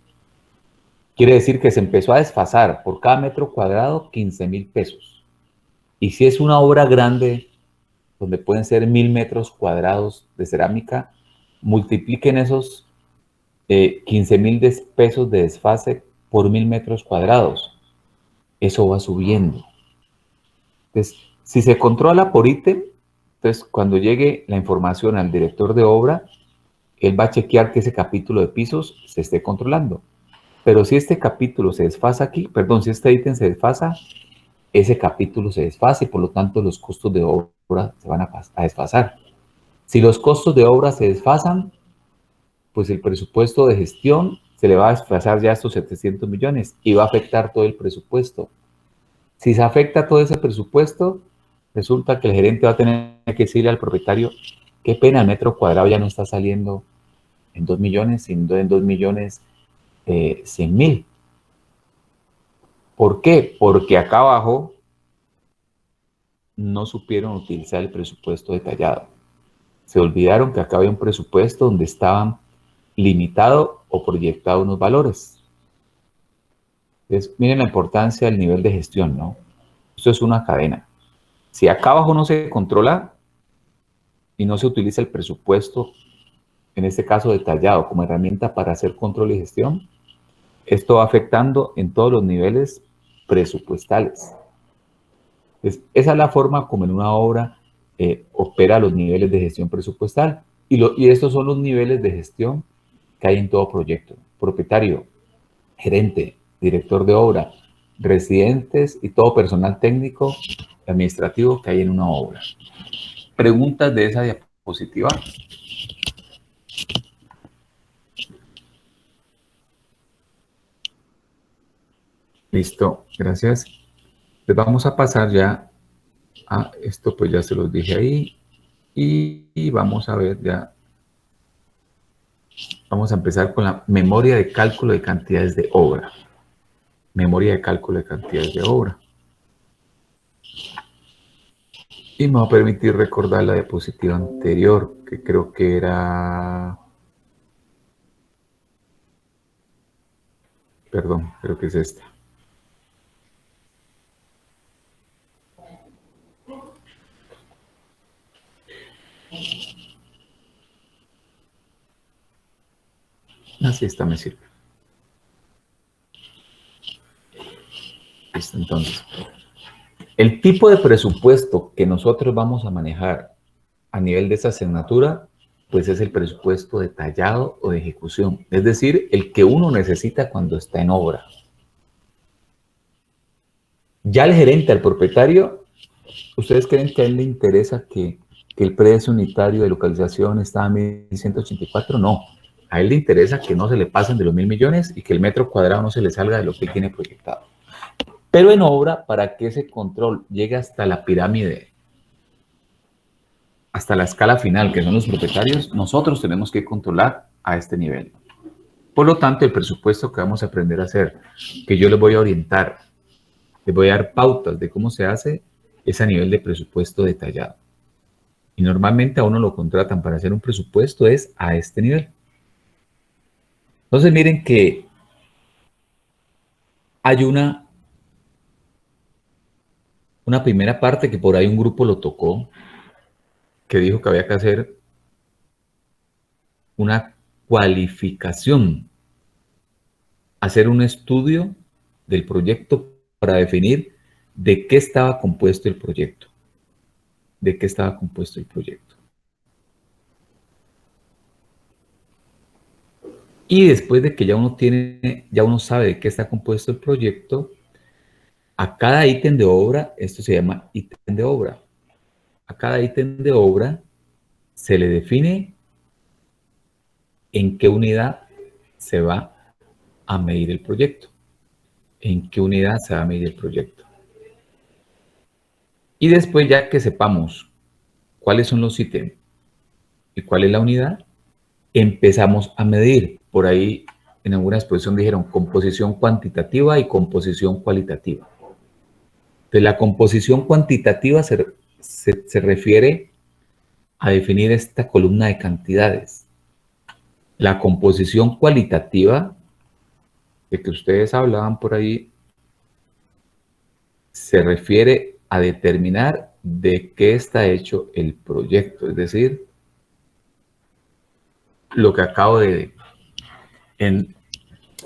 Quiere decir que se empezó a desfasar por cada metro cuadrado 15.000 pesos. Y si es una obra grande, donde pueden ser 1.000 metros cuadrados de cerámica, multipliquen esos 15.000 pesos de desfase por 1.000 metros cuadrados. Eso va subiendo. Entonces, si se controla por ítem, entonces cuando llegue la información al director de obra, él va a chequear que ese capítulo de pisos se esté controlando. Pero si este capítulo se desfasa aquí, perdón, si este ítem se desfasa, ese capítulo se desfasa y por lo tanto los costos de obra se van a desfasar. Si los costos de obra se desfasan, pues el presupuesto de gestión se le va a desfasar ya estos 700 millones y va a afectar todo el presupuesto. Si se afecta todo ese presupuesto, resulta que el gerente va a tener que decirle al propietario: qué pena, el metro cuadrado ya no está saliendo en 2 millones, sino en 2 millones 100.000. ¿Por qué? Porque acá abajo no supieron utilizar el presupuesto detallado. Se olvidaron que acá había un presupuesto donde estaban limitados o proyectados unos valores. Entonces, miren la importancia del nivel de gestión, ¿no? Esto es una cadena. Si acá abajo no se controla y no se utiliza el presupuesto, en este caso detallado, como herramienta para hacer control y gestión, esto va afectando en todos los niveles presupuestales. Esa es la forma como en una obra opera los niveles de gestión presupuestal. Y estos son los niveles de gestión que hay en todo proyecto. Propietario, gerente, director de obra, residentes y todo personal técnico y administrativo que hay en una obra. ¿Preguntas de esa diapositiva? Listo, gracias. Les vamos a pasar ya a esto, pues ya se los dije ahí. Y vamos a ver ya. Vamos a empezar con la memoria de cálculo de cantidades de obra. Memoria de cálculo de cantidades de obra. Y me va a permitir recordar la diapositiva anterior, que creo que era... Perdón, creo que es esta. Así está, me sirve. Listo, entonces. El tipo de presupuesto que nosotros vamos a manejar a nivel de esa asignatura, pues es el presupuesto detallado o de ejecución. Es decir, el que uno necesita cuando está en obra. Ya el gerente, al propietario, ¿ustedes creen que a él le interesa que el precio unitario de localización está a 1.184? No. A él le interesa que no se le pasen de los 1.000 millones y que el metro cuadrado no se le salga de lo que él tiene proyectado. Pero en obra, para que ese control llegue hasta la pirámide, hasta la escala final, que son los propietarios, nosotros tenemos que controlar a este nivel. Por lo tanto, el presupuesto que vamos a aprender a hacer, que yo les voy a orientar, les voy a dar pautas de cómo se hace, es a nivel de presupuesto detallado. Y normalmente a uno lo contratan para hacer un presupuesto es a este nivel. Entonces miren que hay una primera parte que por ahí un grupo lo tocó, que dijo que había que hacer una cualificación, hacer un estudio del proyecto para definir de qué estaba compuesto el proyecto. De qué estaba compuesto el proyecto. Y después de que ya uno sabe de qué está compuesto el proyecto, a cada ítem de obra, esto se llama ítem de obra. A cada ítem de obra se le define en qué unidad se va a medir el proyecto. En qué unidad se va a medir el proyecto. Y después, ya que sepamos cuáles son los ítems y cuál es la unidad, empezamos a medir. Por ahí en alguna exposición dijeron composición cuantitativa y composición cualitativa. Entonces, la composición cuantitativa se refiere a definir esta columna de cantidades. La composición cualitativa, de que ustedes hablaban por ahí, se refiere a determinar de qué está hecho el proyecto, es decir, lo que acabo de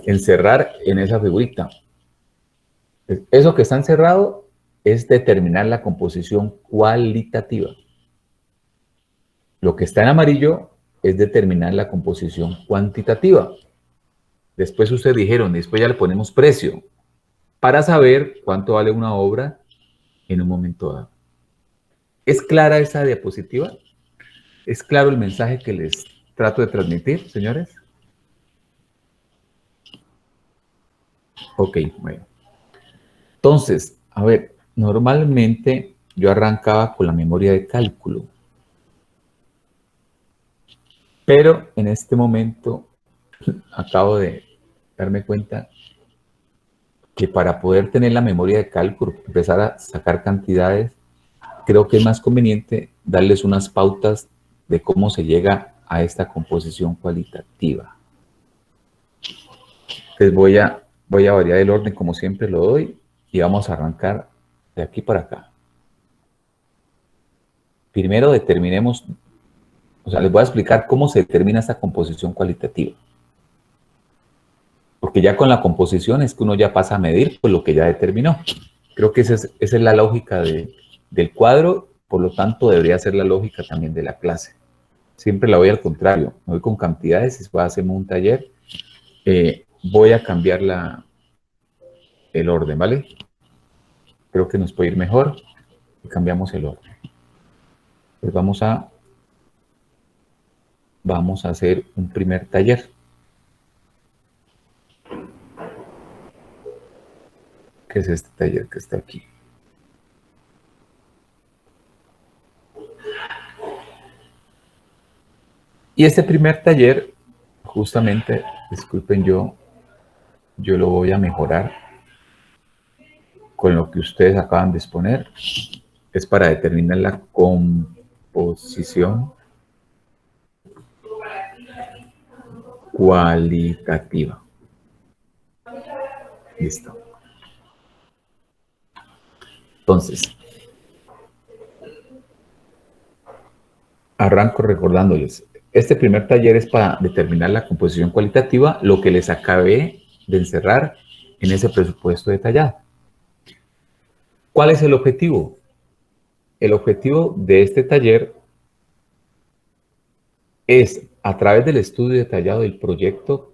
encerrar en esa figurita. Eso que está encerrado es determinar la composición cualitativa. Lo que está en amarillo es determinar la composición cuantitativa. Después ustedes dijeron, después ya le ponemos precio para saber cuánto vale una obra en un momento dado. ¿Es clara esa diapositiva? ¿Es claro el mensaje que les trato de transmitir, señores? Ok, bueno. Entonces, a ver, normalmente yo arrancaba con la memoria de cálculo. Pero en este momento acabo de darme cuenta que para poder tener la memoria de cálculo, empezar a sacar cantidades, creo que es más conveniente darles unas pautas de cómo se llega a esta composición cualitativa. Entonces voy a variar el orden como siempre lo doy y vamos a arrancar de aquí para acá. primero determinemos, o sea, les voy a explicar cómo se determina esta composición cualitativa. Porque ya con la composición es que uno ya pasa a medir pues, lo que ya determinó. Creo que esa es la lógica del cuadro, por lo tanto debería ser la lógica también de la clase. Siempre la voy al contrario, me voy con cantidades, si voy a hacerme un taller, voy a cambiar el orden, ¿vale? Creo que nos puede ir mejor y cambiamos el orden. Pues vamos a hacer un primer taller. ¿Qué es este taller que está aquí? Y este primer taller, justamente, disculpen, yo lo voy a mejorar con lo que ustedes acaban de exponer. Es para determinar la composición cualitativa. Listo. Entonces, arranco recordándoles. Este primer taller es para determinar la composición cualitativa, lo que les acabé de encerrar en ese presupuesto detallado. ¿Cuál es el objetivo? El objetivo de este taller es, a través del estudio detallado del proyecto,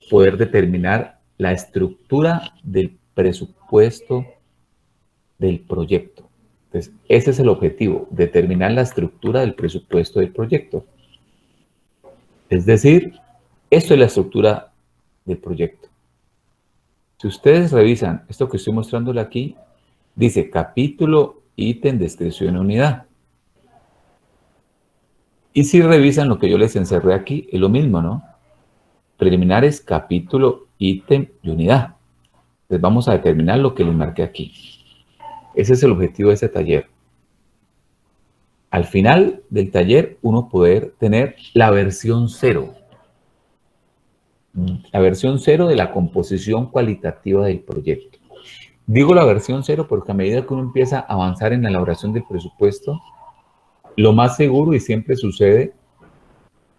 poder determinar la estructura del presupuesto del proyecto. Entonces, ese es el objetivo, determinar la estructura del presupuesto del proyecto. Es decir, esto es la estructura del proyecto. Si ustedes revisan esto que estoy mostrándole aquí, dice capítulo, ítem, descripción, unidad. Y si revisan lo que yo les encerré aquí, es lo mismo, ¿no? Preliminares, capítulo, ítem y unidad. Entonces vamos a determinar lo que les marqué aquí. Ese es el objetivo de este taller. Al final del taller, uno poder tener la versión 0. La versión 0 de la composición cualitativa del proyecto. Digo la versión 0 porque a medida que uno empieza a avanzar en la elaboración del presupuesto, lo más seguro, y siempre sucede,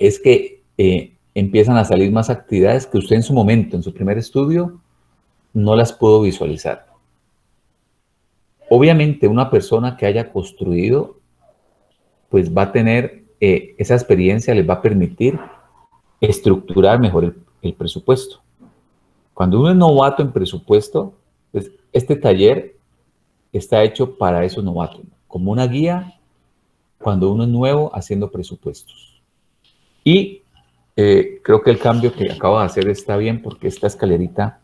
es que empiezan a salir más actividades que usted en su momento, en su primer estudio, no las pudo visualizar. Obviamente, una persona que haya construido, pues va a tener esa experiencia, les va a permitir estructurar mejor el presupuesto. Cuando uno es novato en presupuesto, pues este taller está hecho para esos novatos, como una guía cuando uno es nuevo haciendo presupuestos. Y creo que el cambio que acabo de hacer está bien porque esta escalerita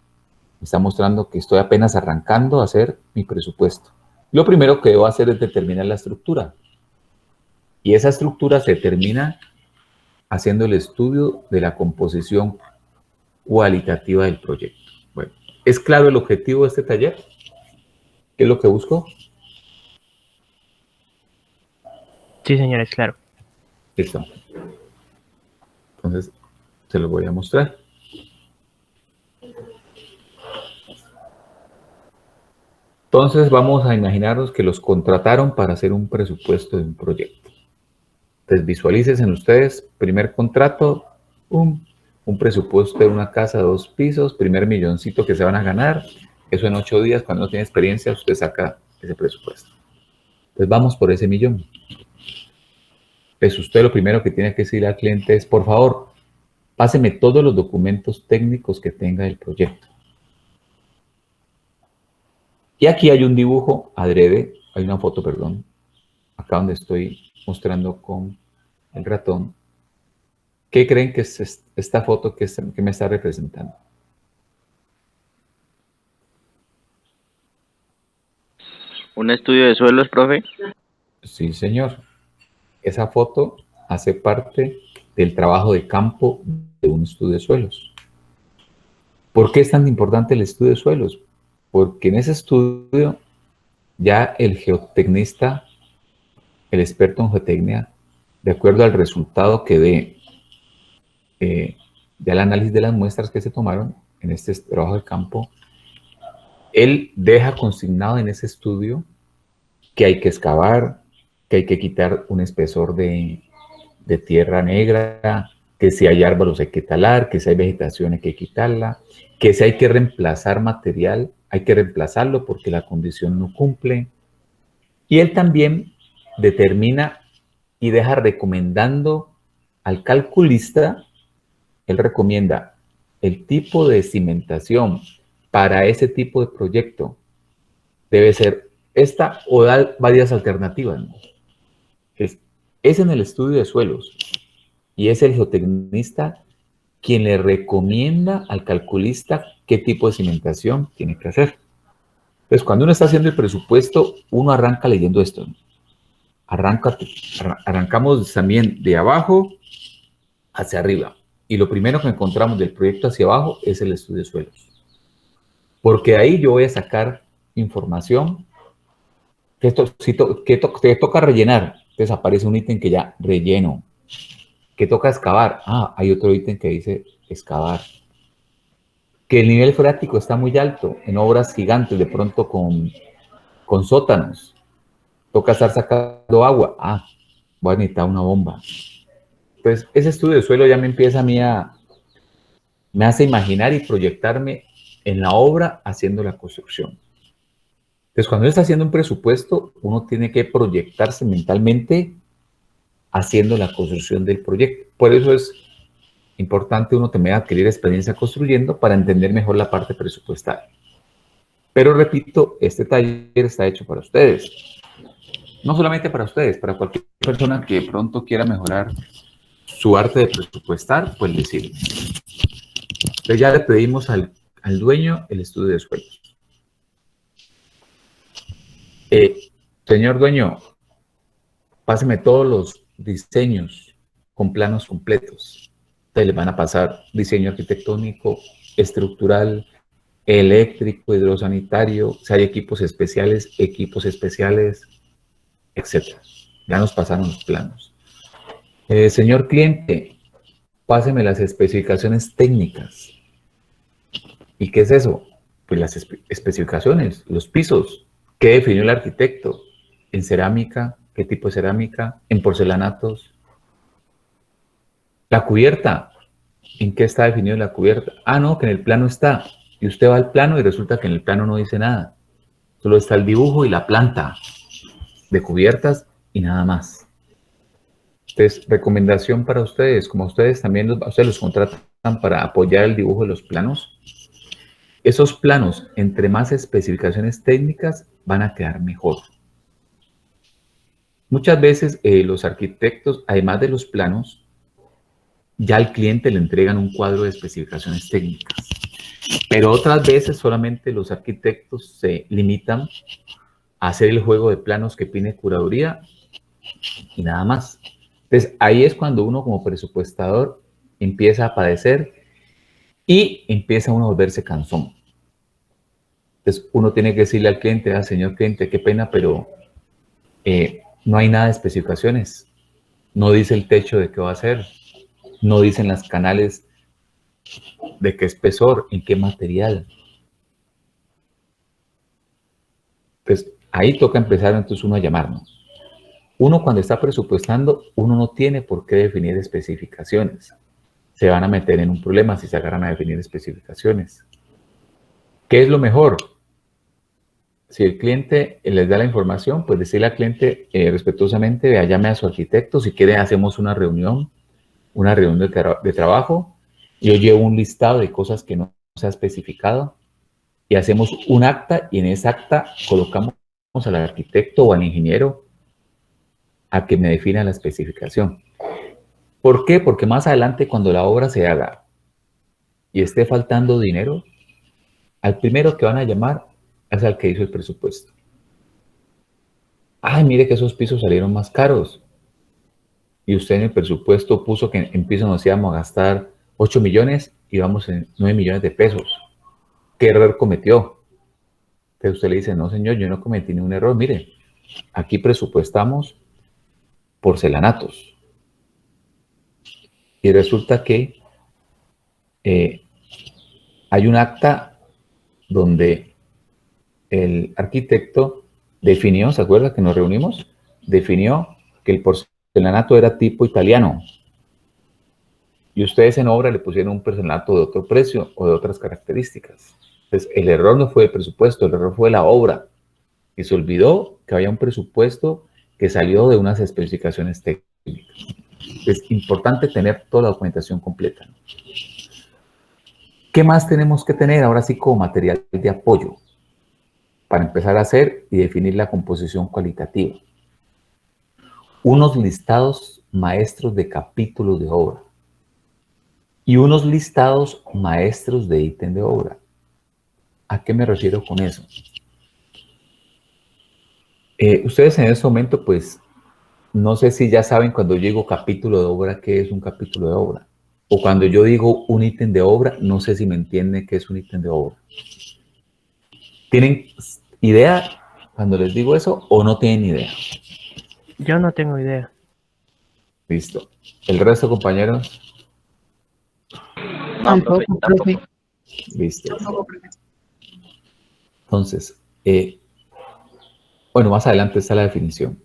me está mostrando que estoy apenas arrancando a hacer mi presupuesto. Lo primero que debo hacer es determinar la estructura. Y esa estructura se determina haciendo el estudio de la composición cualitativa del proyecto. Bueno, ¿es claro el objetivo de este taller? ¿Qué es lo que busco? Sí, señor, es claro. Listo. Entonces, se lo voy a mostrar. Entonces, vamos a imaginarnos que los contrataron para hacer un presupuesto de un proyecto. Entonces, visualícense ustedes, primer contrato, un presupuesto de una casa de 2 pisos, primer milloncito que se van a ganar. Eso en 8 días, cuando no tiene experiencia, usted saca ese presupuesto. Entonces, vamos por ese millón. Pues usted lo primero que tiene que decirle al cliente es, por favor, páseme todos los documentos técnicos que tenga del proyecto. Y aquí hay un dibujo adrede, hay una foto, perdón, acá donde estoy mostrando con el ratón. ¿Qué creen que es esta foto que me está representando? ¿Un estudio de suelos, profe? Sí, señor. Esa foto hace parte del trabajo de campo de un estudio de suelos. ¿Por qué es tan importante el estudio de suelos? Porque en ese estudio ya el geotecnista, el experto en geotecnia, de acuerdo al resultado que dé del análisis de las muestras que se tomaron en este trabajo de campo, él deja consignado en ese estudio que hay que excavar, que hay que quitar un espesor de tierra negra, que si hay árboles hay que talar, que si hay vegetación hay que quitarla, que si hay que reemplazar material, hay que reemplazarlo porque la condición no cumple. Y él también determina y deja recomendando al calculista, él recomienda el tipo de cimentación para ese tipo de proyecto. Debe ser esta o da varias alternativas, ¿no? Es en el estudio de suelos y es el geotecnista quien le recomienda al calculista qué tipo de cimentación tiene que hacer. Entonces, cuando uno está haciendo el presupuesto, uno arranca leyendo esto, ¿no? Arrancamos también de abajo hacia arriba. Y lo primero que encontramos del proyecto hacia abajo es el estudio de suelos. Porque ahí yo voy a sacar información que toca rellenar. Entonces aparece un ítem que ya relleno. Que toca excavar. Ah, hay otro ítem que dice excavar. Que el nivel freático está muy alto en obras gigantes, de pronto con sótanos. Toca estar sacando agua. Ah, voy a necesitar una bomba. Entonces, ese estudio de suelo ya me empieza a mí me hace imaginar y proyectarme en la obra haciendo la construcción. Entonces, cuando uno está haciendo un presupuesto, uno tiene que proyectarse mentalmente haciendo la construcción del proyecto. Por eso es importante uno también adquirir experiencia construyendo para entender mejor la parte presupuestaria. Pero repito, este taller está hecho para ustedes. No solamente para ustedes, para cualquier persona que de pronto quiera mejorar su arte de presupuestar, pues le sirve. Entonces ya le pedimos al dueño el estudio de suelos. Señor dueño, páseme todos los diseños con planos completos. Entonces le van a pasar diseño arquitectónico, estructural, eléctrico, hidrosanitario, si hay equipos especiales, etc. Ya nos pasaron los planos. Señor cliente, páseme las especificaciones técnicas. ¿Y qué es eso? Pues las especificaciones, los pisos. ¿Qué definió el arquitecto? En cerámica, ¿qué tipo de cerámica? En porcelanatos. La cubierta, ¿en qué está definido la cubierta? Ah, no, que en el plano está. Y usted va al plano y resulta que en el plano no dice nada. Solo está el dibujo y la planta de cubiertas y nada más. Entonces, recomendación para ustedes, como ustedes también ustedes los contratan para apoyar el dibujo de los planos. Esos planos, entre más especificaciones técnicas, van a quedar mejor. Muchas veces los arquitectos, además de los planos, ya al cliente le entregan un cuadro de especificaciones técnicas. Pero otras veces solamente los arquitectos se limitan a hacer el juego de planos que pide curaduría y nada más. Entonces, ahí es cuando uno como presupuestador empieza a padecer y empieza uno a volverse cansón. Entonces, uno tiene que decirle al cliente, ah, señor cliente, qué pena, pero no hay nada de especificaciones. No dice el techo de qué va a ser. No dicen las canales de qué espesor, en qué material. Entonces, ahí toca empezar entonces uno a llamarnos. Uno cuando está presupuestando, uno no tiene por qué definir especificaciones. Se van a meter en un problema si se agarran a definir especificaciones. ¿Qué es lo mejor? Si el cliente les da la información, pues decirle al cliente respetuosamente, vea, llame a su arquitecto, si quiere hacemos una reunión de trabajo, yo llevo un listado de cosas que no se ha especificado y hacemos un acta y en esa acta colocamos al arquitecto o al ingeniero a que me defina la especificación. ¿Por qué? Porque más adelante cuando la obra se haga y esté faltando dinero, al primero que van a llamar es al que hizo el presupuesto. Ay, mire que esos pisos salieron más caros. Y usted en el presupuesto puso que en pisos nos íbamos a gastar 8 millones y vamos en 9 millones de pesos. ¿Qué error cometió? Entonces usted le dice, no señor, yo no cometí ningún error. Mire, aquí presupuestamos porcelanatos. Y resulta que hay un acta donde el arquitecto definió, ¿se acuerda que nos reunimos? definió que el porcelanato era tipo italiano. Y ustedes en obra le pusieron un porcelanato de otro precio o de otras características. Entonces, el error no fue el presupuesto, el error fue la obra. Y se olvidó que había un presupuesto que salió de unas especificaciones técnicas. Es importante tener toda la documentación completa. ¿Qué más tenemos que tener ahora sí como material de apoyo para empezar a hacer y definir la composición cualitativa? Unos listados maestros de capítulos de obra y unos listados maestros de ítem de obra. ¿A qué me refiero con eso? Ustedes en este momento, pues, no sé si ya saben cuando yo digo capítulo de obra, ¿qué es un capítulo de obra? O cuando yo digo un ítem de obra, no sé si me entienden qué es un ítem de obra. ¿Tienen idea cuando les digo eso o no tienen idea? Yo no tengo idea. Listo. ¿El resto, compañeros? No, profe, tampoco. Listo. Entonces, bueno, más adelante está la definición.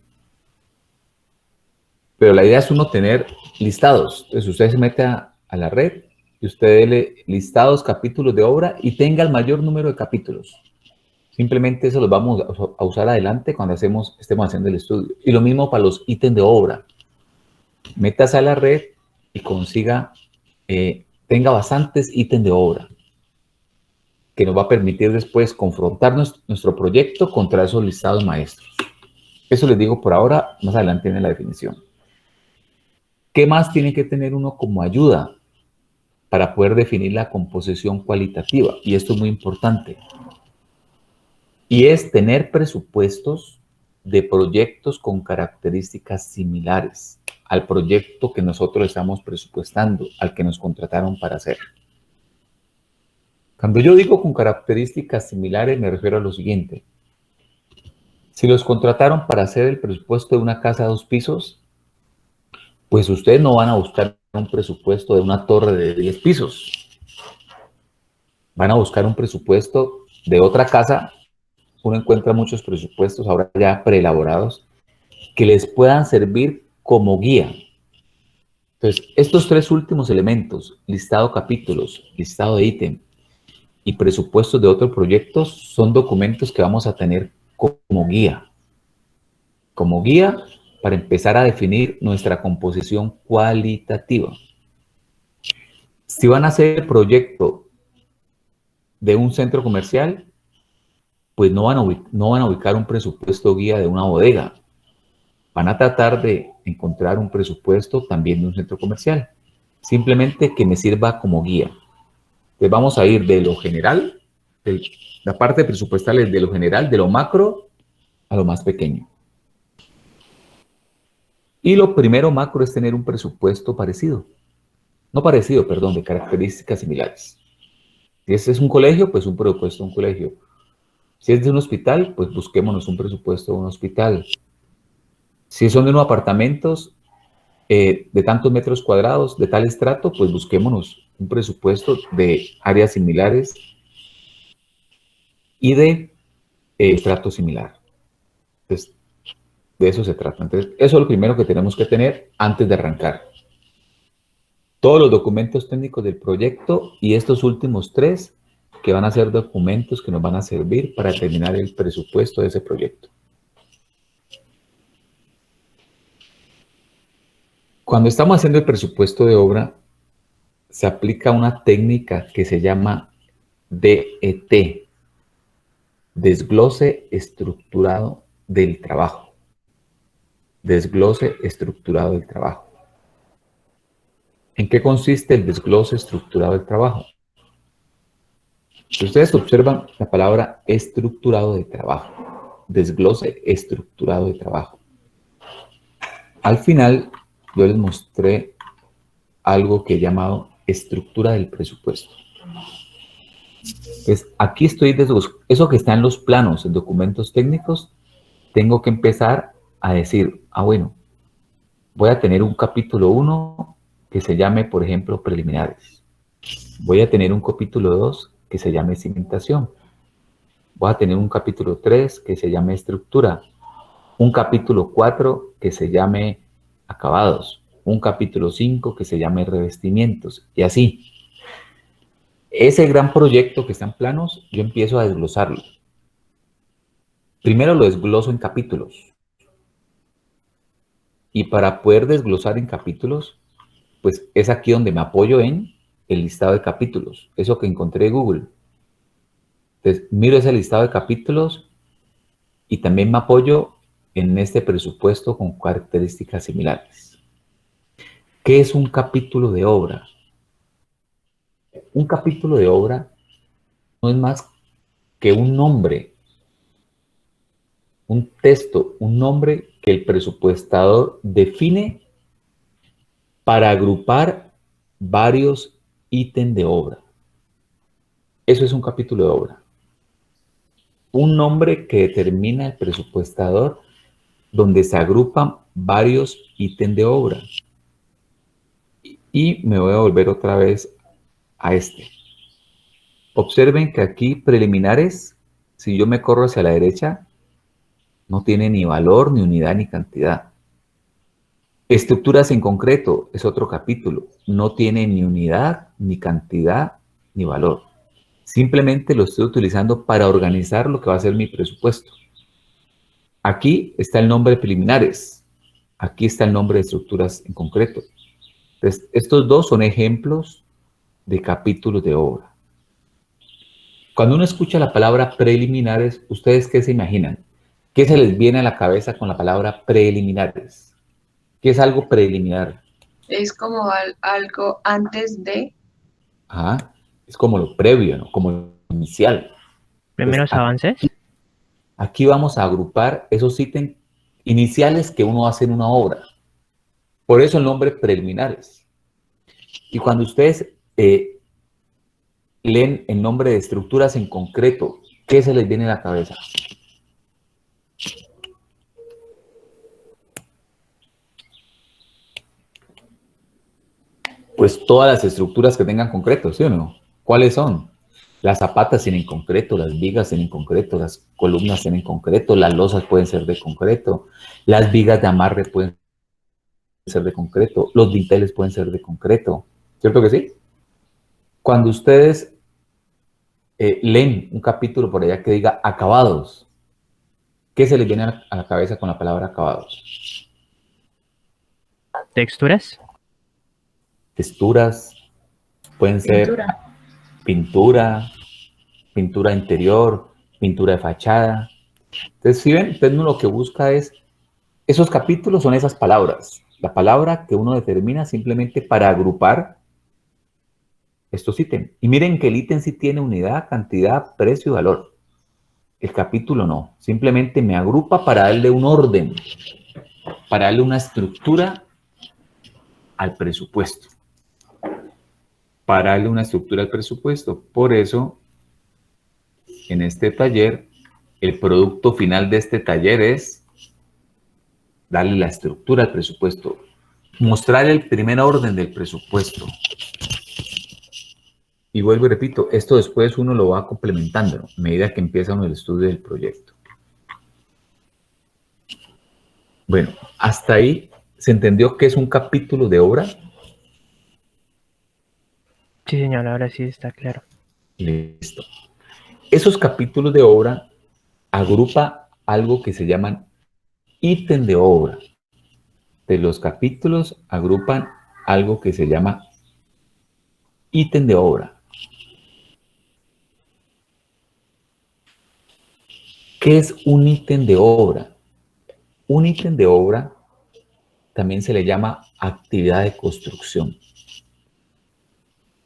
Pero la idea es uno tener listados. Entonces, usted se mete a la red y usted dele listados, capítulos de obra y tenga el mayor número de capítulos. Simplemente eso los vamos a usar adelante cuando estemos haciendo el estudio. Y lo mismo para los ítems de obra. Métase a la red y consiga, tenga bastantes ítems de obra que nos va a permitir después confrontar nuestro proyecto contra esos listados maestros. Eso les digo por ahora, más adelante viene la definición. ¿Qué más tiene que tener uno como ayuda para poder definir la composición cualitativa? Y esto es muy importante. Y es tener presupuestos de proyectos con características similares al proyecto que nosotros estamos presupuestando, al que nos contrataron para hacer. Cuando yo digo con características similares, me refiero a lo siguiente. Si los contrataron para hacer el presupuesto de una casa de 2 pisos, pues ustedes no van a buscar un presupuesto de una torre de 10 pisos. Van a buscar un presupuesto de otra casa. Uno encuentra muchos presupuestos ahora ya preelaborados que les puedan servir como guía. Entonces, estos 3 últimos elementos, listado de capítulos, listado de ítem y presupuestos de otros proyectos, son documentos que vamos a tener como guía. Como guía para empezar a definir nuestra composición cualitativa. Si van a hacer el proyecto de un centro comercial, pues no van a ubicar un presupuesto guía de una bodega. Van a tratar de encontrar un presupuesto también de un centro comercial. Simplemente que me sirva como guía. Entonces vamos a ir de lo general, la parte presupuestal es de lo general, de lo macro a lo más pequeño. Y lo primero macro es tener un presupuesto parecido. No parecido, perdón, de características similares. Si este es un colegio, pues un presupuesto de un colegio. Si es de un hospital, pues busquémonos un presupuesto de un hospital. Si son de unos apartamentos de tantos metros cuadrados, de tal estrato, pues busquémonos un presupuesto de áreas similares y de estrato similar. Entonces, de eso se trata. Entonces, eso es lo primero que tenemos que tener antes de arrancar. Todos los documentos técnicos del proyecto y estos últimos 3 que van a ser documentos que nos van a servir para determinar el presupuesto de ese proyecto. Cuando estamos haciendo el presupuesto de obra, se aplica una técnica que se llama DET, desglose estructurado del trabajo. Desglose estructurado del trabajo. ¿En qué consiste el desglose estructurado del trabajo? Si ustedes observan la palabra estructurado de trabajo, desglose estructurado de trabajo. Al final, yo les mostré algo que he llamado estructura del presupuesto. Pues aquí estoy, eso que está en los planos, en documentos técnicos, tengo que empezar a decir, bueno, voy a tener un capítulo 1 que se llame, por ejemplo, preliminares. Voy a tener un capítulo 2 que se llame cimentación. Voy a tener un capítulo 3 que se llame estructura. un capítulo 4 que se llame acabados, un capítulo 5 que se llame revestimientos, y así. Ese gran proyecto que está en planos, yo empiezo a desglosarlo. Primero lo desgloso en capítulos. Y para poder desglosar en capítulos, pues es aquí donde me apoyo en el listado de capítulos, eso que encontré en Google. Entonces, miro ese listado de capítulos y también me apoyo en este presupuesto con características similares. ¿Qué es un capítulo de obra? Un capítulo de obra no es más que un nombre, un texto, un nombre que el presupuestador define para agrupar varios ítems de obra. Eso es un capítulo de obra. Un nombre que determina el presupuestador donde se agrupan varios ítems de obra. Y me voy a volver otra vez a este. Observen que aquí preliminares, si yo me corro hacia la derecha, no tiene ni valor, ni unidad, ni cantidad. Estructuras en concreto es otro capítulo. No tiene ni unidad, ni cantidad, ni valor. Simplemente lo estoy utilizando para organizar lo que va a ser mi presupuesto. Aquí está el nombre de preliminares. Aquí está el nombre de estructuras en concreto. Entonces, estos dos son ejemplos de capítulos de obra. Cuando uno escucha la palabra preliminares, ¿ustedes qué se imaginan? ¿Qué se les viene a la cabeza con la palabra preliminares? ¿Qué es algo preliminar? Es como algo antes de. Ajá. Es como lo previo, ¿no? Como lo inicial. Primeros avances. Aquí vamos a agrupar esos ítems iniciales que uno hace en una obra. Por eso el nombre preliminares. Y cuando ustedes leen el nombre de estructuras en concreto, ¿qué se les viene a la cabeza? Pues todas las estructuras que tengan concreto, ¿sí o no? ¿Cuáles son? Las zapatas tienen concreto, las vigas tienen concreto, las columnas tienen concreto, las losas pueden ser de concreto, las vigas de amarre pueden ser de concreto, los dinteles pueden ser de concreto, ¿cierto que sí? Cuando ustedes leen un capítulo por allá que diga acabados, ¿qué se les viene a la cabeza con la palabra acabados? ¿Texturas? Texturas, pueden ser pintura, pintura interior, pintura de fachada. Entonces, si ven, entonces uno lo que busca es, esos capítulos son esas palabras, la palabra que uno determina simplemente para agrupar estos ítems. Y miren que el ítem sí tiene unidad, cantidad, precio y valor. El capítulo no, simplemente me agrupa para darle un orden, para darle una estructura al presupuesto. Para darle una estructura al presupuesto. Por eso, en este taller, el producto final de este taller es darle la estructura al presupuesto, mostrar el primer orden del presupuesto. Y vuelvo y repito, esto después uno lo va complementando, ¿no? A medida que empieza uno el estudio del proyecto. Bueno, hasta ahí se entendió que es un capítulo de obra. Sí, señor, ahora sí está claro. Listo. Esos capítulos de obra agrupa algo que se llaman ítem de obra. De los capítulos agrupan algo que se llama ítem de obra. ¿Qué es un ítem de obra? Un ítem de obra también se le llama actividad de construcción.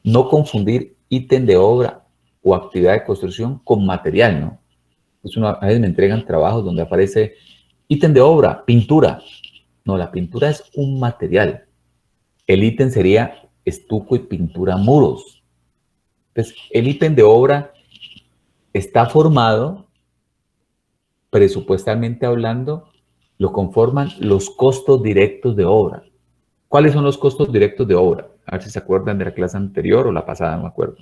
No confundir ítem de obra o actividad de construcción con material, ¿no? A veces me entregan trabajos donde aparece ítem de obra, pintura. No, la pintura es un material. El ítem sería estuco y pintura muros. Entonces, el ítem de obra está formado, presupuestalmente hablando, lo conforman los costos directos de obra. ¿Cuáles son los costos directos de obra? A ver si se acuerdan de la clase anterior o la pasada, no me acuerdo.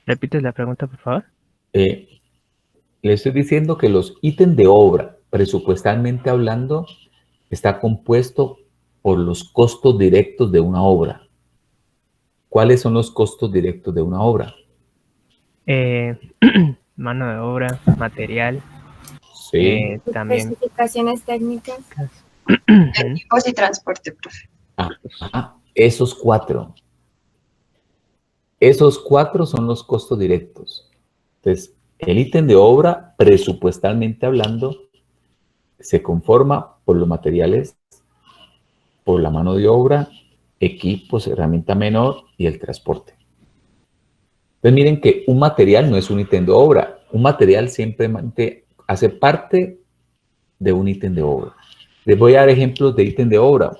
¿Repites la pregunta, por favor? Le estoy diciendo que los ítems de obra, presupuestalmente hablando, está compuesto por los costos directos de una obra. ¿Cuáles son los costos directos de una obra? Mano de obra, material, Sí. también Especificaciones técnicas. Equipos y transporte, profe. Esos cuatro. Esos cuatro son los costos directos. Entonces, el ítem de obra, presupuestalmente hablando, se conforma por los materiales, por la mano de obra, equipos, herramienta menor y el transporte. Entonces miren que un material no es un ítem de obra. Un material simplemente hace parte de un ítem de obra. Les voy a dar ejemplos de ítem de obra.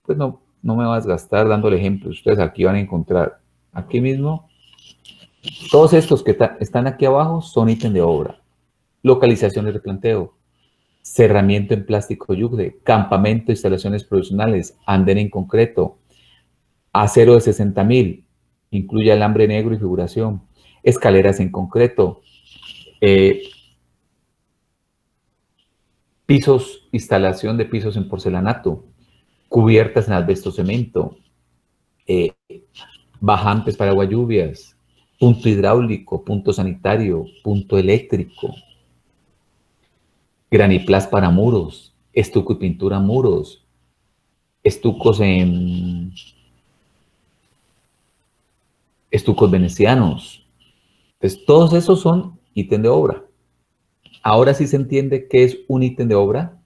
Pues no me vas a gastar dándole ejemplos. Ustedes aquí van a encontrar, aquí mismo, todos estos que están aquí abajo son ítem de obra. Localización y replanteo, cerramiento en plástico yugle, campamento, instalaciones profesionales, andén en concreto, acero de 60.000, incluye alambre negro y figuración, escaleras en concreto, pisos, instalación de pisos en porcelanato, cubiertas en asbesto cemento, bajantes para agua lluvias, punto hidráulico, punto sanitario, punto eléctrico, graniplás para muros, estuco y pintura muros, estucos venecianos. Entonces, todos esos son ítem de obra. Ahora sí se entiende qué es un ítem de obra.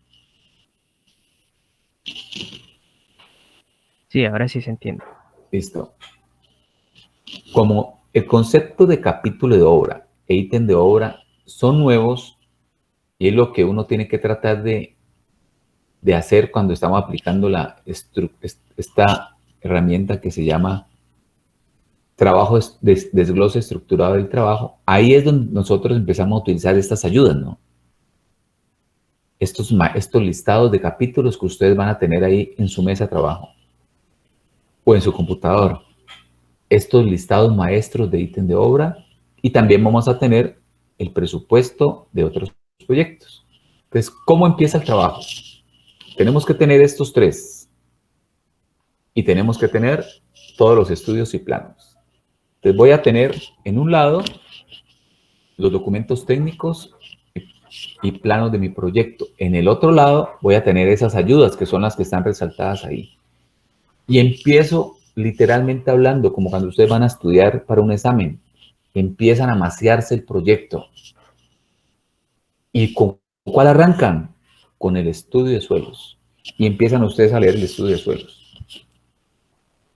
Sí, ahora sí se entiende. Listo. Como el concepto de capítulo de obra e ítem de obra son nuevos y es lo que uno tiene que tratar de hacer cuando estamos aplicando esta herramienta que se llama trabajo desglose estructurado del trabajo. Ahí es donde nosotros empezamos a utilizar estas ayudas, ¿no? Estos listados de capítulos que ustedes van a tener ahí en su mesa de trabajo o en su computador. Estos listados maestros de ítem de obra y también vamos a tener el presupuesto de otros proyectos. Entonces, ¿cómo empieza el trabajo? Tenemos que tener estos tres y tenemos que tener todos los estudios y planos. Entonces voy a tener en un lado los documentos técnicos y planos de mi proyecto. En el otro lado voy a tener esas ayudas que son las que están resaltadas ahí. Y empiezo literalmente hablando como cuando ustedes van a estudiar para un examen. Empiezan a maciarse el proyecto. ¿Y con cuál arrancan? Con el estudio de suelos. Y empiezan ustedes a leer el estudio de suelos.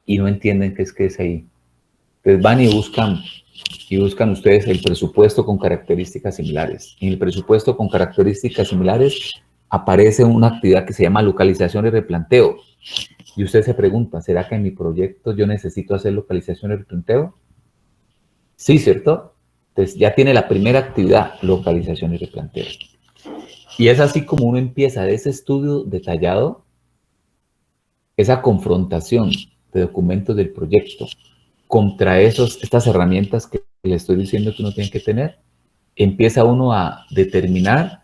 Y no entienden qué es ahí. Entonces van y buscan ustedes el presupuesto con características similares. En el presupuesto con características similares aparece una actividad que se llama localización y replanteo. Y usted se pregunta, ¿será que en mi proyecto yo necesito hacer localización y replanteo? Sí, ¿cierto? Entonces ya tiene la primera actividad, localización y replanteo. Y es así como uno empieza de ese estudio detallado, esa confrontación de documentos del proyecto contra estas herramientas que le estoy diciendo que uno tiene que tener, empieza uno a determinar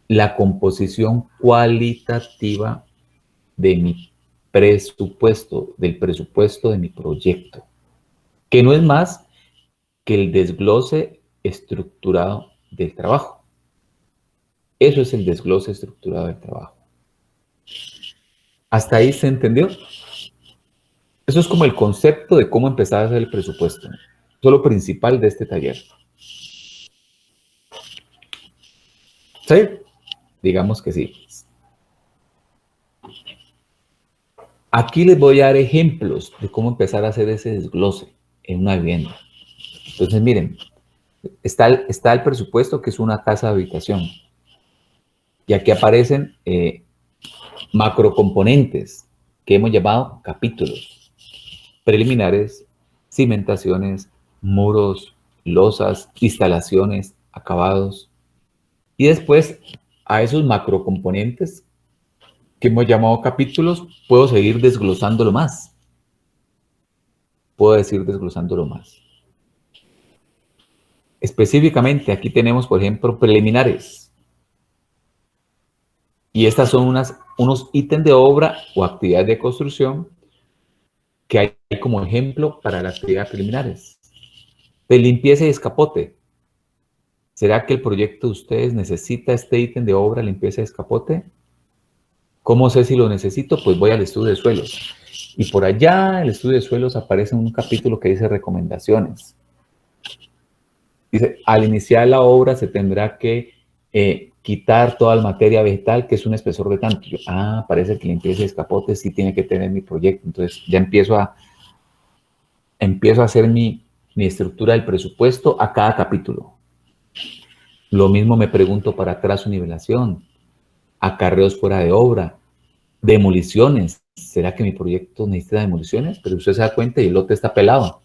la composición cualitativa de mi presupuesto, del presupuesto de mi proyecto, que no es más que el desglose estructurado del trabajo. Eso es el desglose estructurado del trabajo. ¿Hasta ahí se entendió? Eso es como el concepto de cómo empezar a hacer el presupuesto. Eso es lo principal de este taller. ¿Sí? Digamos que sí. Aquí les voy a dar ejemplos de cómo empezar a hacer ese desglose en una vivienda. Entonces, miren, está el presupuesto, que es una casa de habitación. Y aquí aparecen macrocomponentes que hemos llamado capítulos. Preliminares, cimentaciones, muros, losas, instalaciones, acabados. Y después, a esos macrocomponentes que hemos llamado capítulos, puedo seguir desglosándolo más. Puedo seguir desglosándolo más. Específicamente, aquí tenemos, por ejemplo, preliminares. Y estas son unos ítems de obra o actividades de construcción que hay como ejemplo para las actividades preliminares. De limpieza y escapote. ¿Será que el proyecto de ustedes necesita este ítem de obra, limpieza y escapote? ¿Cómo sé si lo necesito? Pues voy al estudio de suelos. Y por allá, el estudio de suelos, aparece un capítulo que dice recomendaciones. Dice, al iniciar la obra se tendrá que quitar toda la materia vegetal, que es un espesor de tanto. Yo, parece que limpieza y escapote sí tiene que tener mi proyecto. Entonces ya empiezo a hacer mi estructura del presupuesto a cada capítulo. Lo mismo me pregunto para trazo y nivelación, acarreos fuera de obra, demoliciones. ¿Será que mi proyecto necesita demoliciones? Pero usted se da cuenta y el lote está pelado.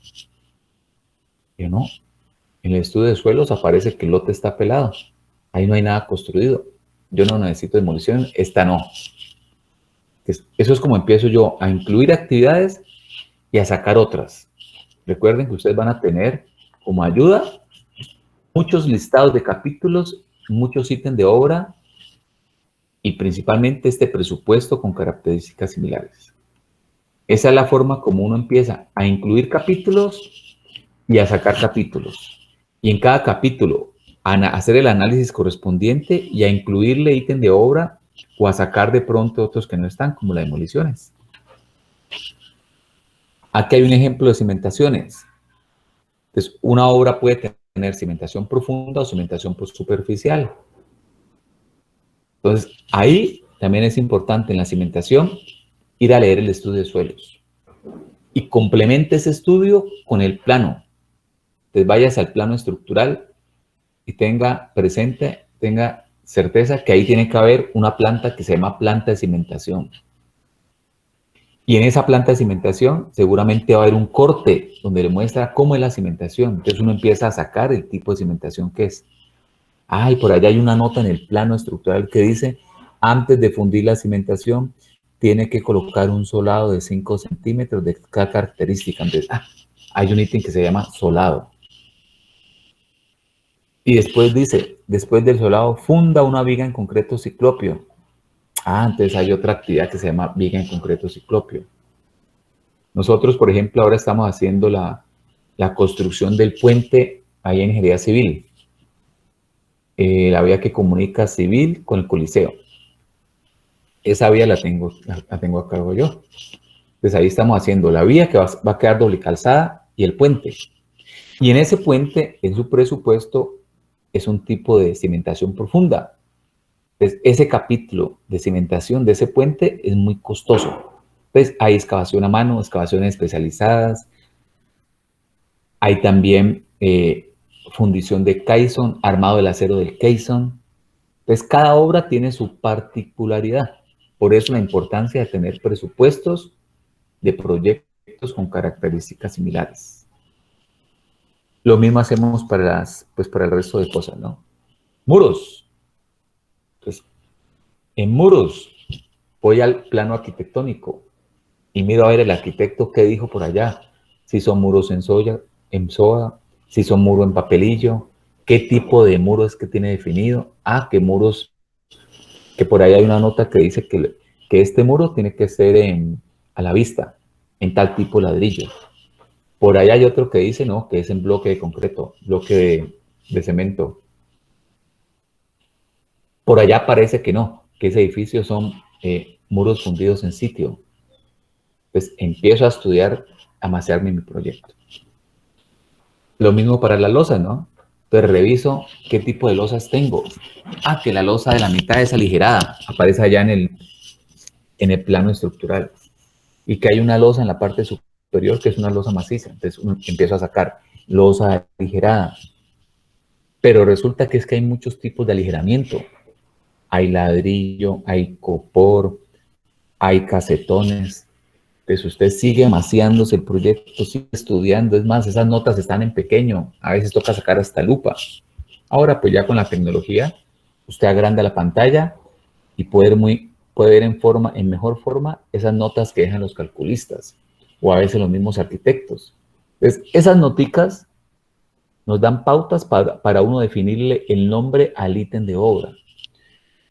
Yo no. En el estudio de suelos aparece que el lote está pelado. Ahí no hay nada construido. Yo no necesito demolición, esta no. Eso es como empiezo yo a incluir actividades y a sacar otras. Recuerden que ustedes van a tener como ayuda muchos listados de capítulos, muchos ítems de obra y principalmente este presupuesto con características similares. Esa es la forma como uno empieza a incluir capítulos y a sacar capítulos. Y en cada capítulo a hacer el análisis correspondiente y a incluirle ítem de obra o a sacar de pronto otros que no están, como las demoliciones. Aquí hay un ejemplo de cimentaciones. Entonces, una obra puede tener cimentación profunda o cimentación superficial. Entonces, ahí también es importante en la cimentación ir a leer el estudio de suelos. Y complemente ese estudio con el plano. Entonces, vayas al plano estructural y tenga certeza que ahí tiene que haber una planta que se llama planta de cimentación. Y en esa planta de cimentación seguramente va a haber un corte donde le muestra cómo es la cimentación. Entonces uno empieza a sacar el tipo de cimentación que es. Y por allá hay una nota en el plano estructural que dice, antes de fundir la cimentación, tiene que colocar un solado de 5 centímetros de cada característica. Entonces, hay un ítem que se llama solado. Y después dice, después del solado, funda una viga en concreto ciclopio. Entonces hay otra actividad que se llama viga en concreto ciclopio. Nosotros, por ejemplo, ahora estamos haciendo la construcción del puente ahí en Ingeniería Civil. La vía que comunica Civil con el Coliseo. Esa vía la tengo a cargo yo. Entonces ahí estamos haciendo la vía que va a quedar doble calzada y el puente. Y en ese puente, en su presupuesto, es un tipo de cimentación profunda. Entonces, ese capítulo de cimentación de ese puente es muy costoso. Entonces, hay excavación a mano, excavaciones especializadas. Hay también fundición de caisson, armado del acero del caisson. Entonces, cada obra tiene su particularidad. Por eso la importancia de tener presupuestos de proyectos con características similares. Lo mismo hacemos para el resto de cosas, ¿no? Muros. Entonces, en muros voy al plano arquitectónico y miro a ver el arquitecto qué dijo por allá. Si son muros en soja, si son muros en papelillo, qué tipo de muro es que tiene definido. Que muros, que por ahí hay una nota que dice que este muro tiene que ser a la vista, en tal tipo de ladrillo. Por ahí hay otro que dice, no, que es en bloque de concreto, bloque de cemento. Por allá parece que no, que ese edificio son muros fundidos en sitio. Pues empiezo a estudiar, a macearme mi proyecto. Lo mismo para las losas, ¿no? Entonces reviso qué tipo de losas tengo. Que la losa de la mitad es aligerada, aparece allá en el plano estructural. Y que hay una losa en la parte superior que es una losa maciza. Entonces empiezo a sacar losa aligerada. Pero resulta que es que hay muchos tipos de aligeramiento. Hay ladrillo, hay copor, hay casetones. Entonces usted sigue amaciándose el proyecto, sigue estudiando. Es más, esas notas están en pequeño. A veces toca sacar hasta lupa. Ahora, pues ya con la tecnología, usted agranda la pantalla y puede ver en mejor forma esas notas que dejan los calculistas o a veces los mismos arquitectos. Entonces, esas noticas nos dan pautas para uno definirle el nombre al ítem de obra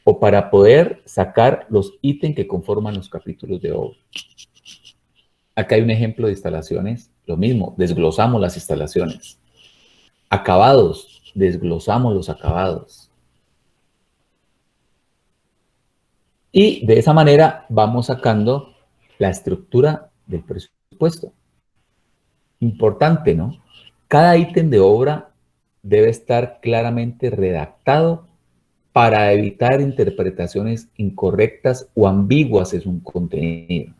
o para poder sacar los ítems que conforman los capítulos de obra. Acá hay un ejemplo de instalaciones, lo mismo, desglosamos las instalaciones. Acabados, desglosamos los acabados. Y de esa manera vamos sacando la estructura del presupuesto. Importante, ¿no? Cada ítem de obra debe estar claramente redactado para evitar interpretaciones incorrectas o ambiguas en su contenido.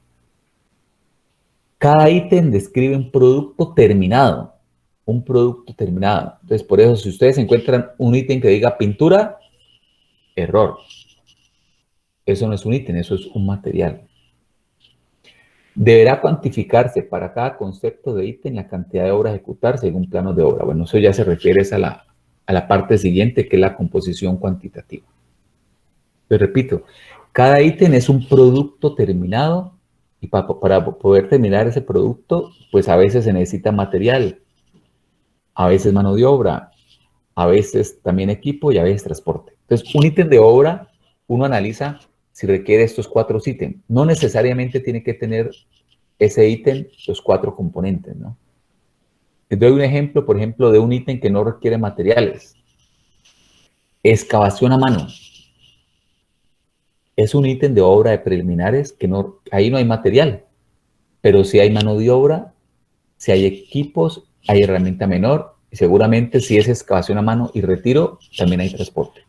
Cada ítem describe un producto terminado. Un producto terminado. Entonces, por eso, si ustedes encuentran un ítem que diga pintura, error. Eso no es un ítem, eso es un material. Deberá cuantificarse para cada concepto de ítem la cantidad de obra a ejecutar según planos de obra. Bueno, eso ya se refiere a la parte siguiente, que es la composición cuantitativa. Les repito, cada ítem es un producto terminado y para poder terminar ese producto, pues a veces se necesita material, a veces mano de obra, a veces también equipo y a veces transporte. Entonces, un ítem de obra, uno analiza si requiere estos 4 ítems. No necesariamente tiene que tener ese ítem los 4 componentes, ¿no? Les doy un ejemplo, por ejemplo, de un ítem que no requiere materiales. Excavación a mano. Es un ítem de obra de preliminares que no, ahí no hay material, pero si hay mano de obra, si hay equipos, hay herramienta menor, y seguramente si es excavación a mano y retiro, también hay transporte.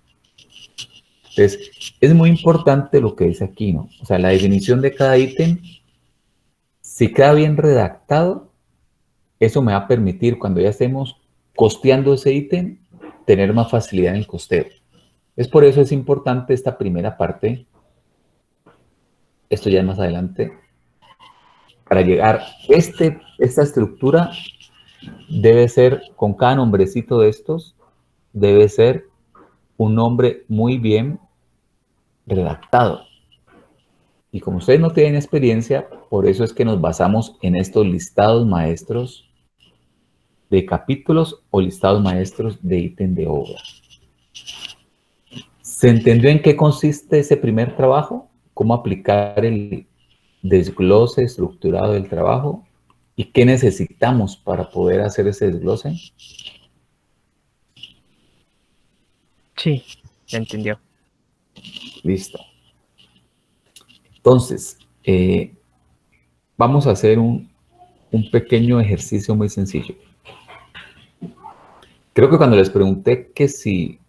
Entonces, es muy importante lo que dice aquí, ¿no? O sea, la definición de cada ítem, si queda bien redactado, eso me va a permitir, cuando ya estemos costeando ese ítem, tener más facilidad en el costeo. Es por eso es importante esta primera parte, esto ya es más adelante, para llegar, esta estructura debe ser, con cada nombrecito de estos, debe ser un nombre muy bien redactado. Y como ustedes no tienen experiencia, por eso es que nos basamos en estos listados maestros de capítulos o listados maestros de ítem de obra. ¿Se entendió en qué consiste ese primer trabajo? ¿Cómo aplicar el desglose estructurado del trabajo? ¿Y qué necesitamos para poder hacer ese desglose? Sí, ya entendió. Listo. Entonces, vamos a hacer un pequeño ejercicio muy sencillo. Creo que cuando les pregunté que si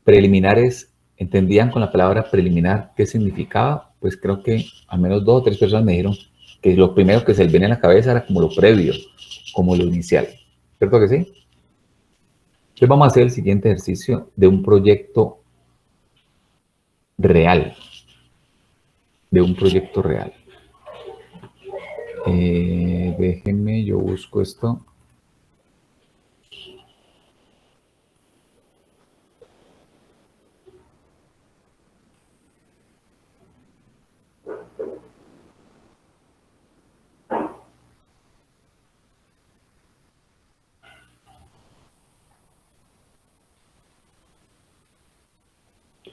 preliminares entendían con la palabra preliminar qué significaba, pues creo que al menos 2 o 3 personas me dijeron que lo primero que se les viene a la cabeza era como lo previo, como lo inicial. ¿Cierto que sí? Entonces vamos a hacer el siguiente ejercicio de un proyecto real. De un proyecto real. Déjenme, yo busco esto.